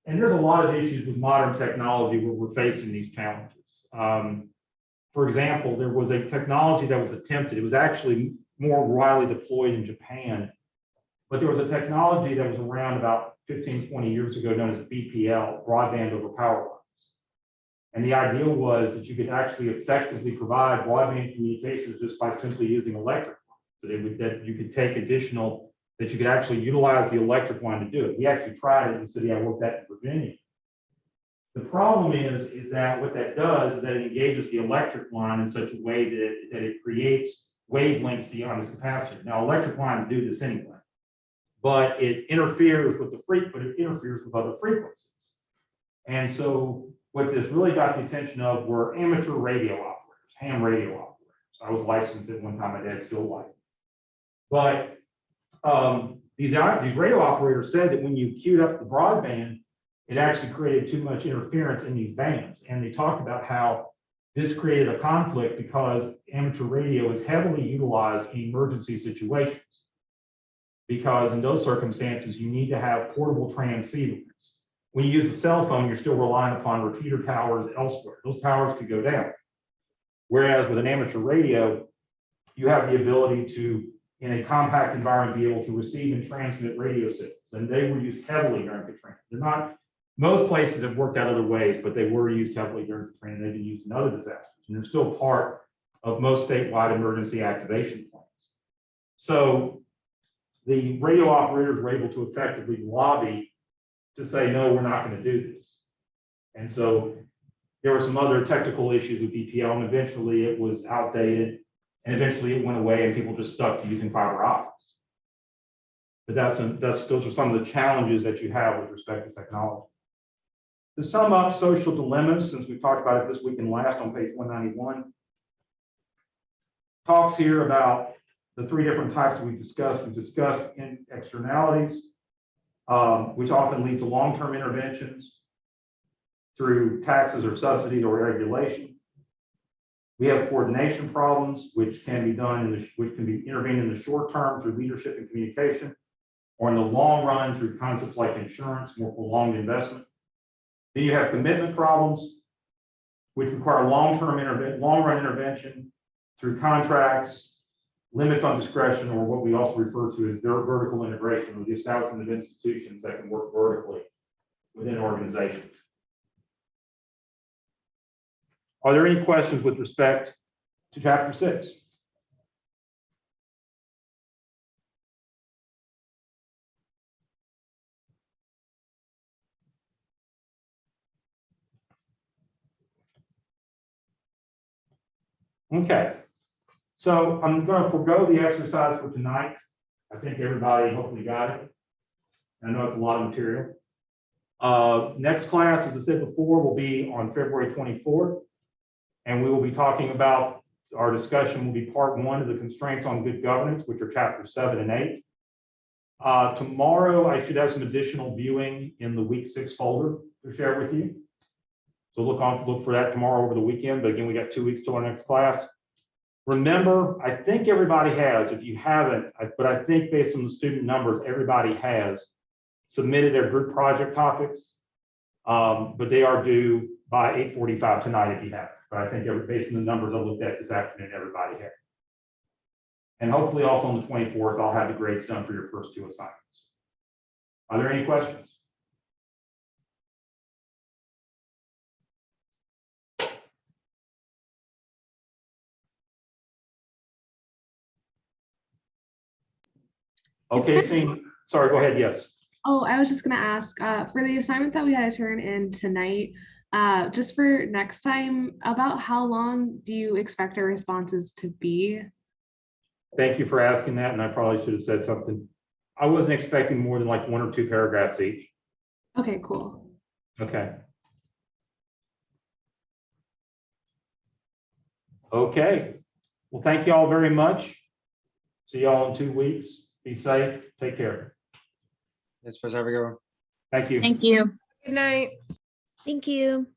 and there's a lot of issues with modern technology where we're facing these challenges. For example, there was a technology that was attempted. It was actually more widely deployed in Japan, but there was a technology that was around about 15, 20 years ago known as BPL, broadband over power lines. And the idea was that you could actually effectively provide broadband communications just by simply using electric lines. So that you could take that you could actually utilize the electric line to do it. We actually tried it in the city I worked at in Virginia. The problem is that what that does is that it engages the electric line in such a way that it creates wavelengths beyond its capacity. Now, electric lines do this anyway, but it interferes with other frequencies. And so what this really got the attention of were amateur radio operators, ham radio operators. I was licensed at one time, my dad's still licensed. But these radio operators said that when you queued up the broadband, it actually created too much interference in these bands. And they talked about how this created a conflict because amateur radio is heavily utilized in emergency situations. Because in those circumstances, you need to have portable transceivers. When you use a cell phone, you're still relying upon repeater towers elsewhere. Those towers could go down. Whereas with an amateur radio, you have the ability to, in a compact environment, be able to receive and transmit radio signals. And they were used heavily during Katrina. They're not, most places have worked out other ways, but they were used heavily during Katrina. They've been used in other disasters. And they're still part of most statewide emergency activation plans. So the radio operators were able to effectively lobby to say, no, we're not going to do this. And so there were some other technical issues with BPL, and eventually it was outdated, and eventually it went away, and people just stuck to using fiber optics. But those are some of the challenges that you have with respect to technology. To sum up social dilemmas, since we talked about it this week and last on page 191, talks here about the three different types that we've discussed. We've discussed externalities, which often lead to long-term interventions through taxes or subsidies or regulation. We have coordination problems, which can be intervened in the short term through leadership and communication, or in the long run through concepts like insurance, more prolonged investment. Then you have commitment problems, which require long-run intervention through contracts, limits on discretion, or what we also refer to as vertical integration, or the establishment of institutions that can work vertically within an organization. Are there any questions with respect to chapter 6? Okay, so I'm going to forego the exercise for tonight. I think everybody hopefully got it. I know it's a lot of material. Next class, as I said before, will be on February 24th. And we will be talking about, our discussion will be part 1 of the constraints on good governance, which are chapters 7 and 8. Tomorrow, I should have some additional viewing in the week 6 folder to share with you. So look for that tomorrow over the weekend. But again, we got 2 weeks to our next class. Remember, I think everybody has, if you haven't, but I think based on the student numbers, everybody has submitted their group project topics. But they are due by 8:45 tonight if you haven't. But I think based on the numbers I looked at this afternoon, everybody has. And hopefully also on the 24th, I'll have the grades done for your first 2 assignments. Are there any questions? Okay, sorry, go ahead, yes. Oh, I was just gonna ask, for the assignment that we had to turn in tonight, just for next time, about how long do you expect our responses to be? Thank you for asking that, and I probably should have said something. I wasn't expecting more than like 1 or 2 paragraphs each. Okay, cool. Okay. Okay. Well, thank you all very much. See y'all in 2 weeks. Be safe. Take care. Yes, Professor, have a good one. Thank you. Thank you. Good night. Thank you.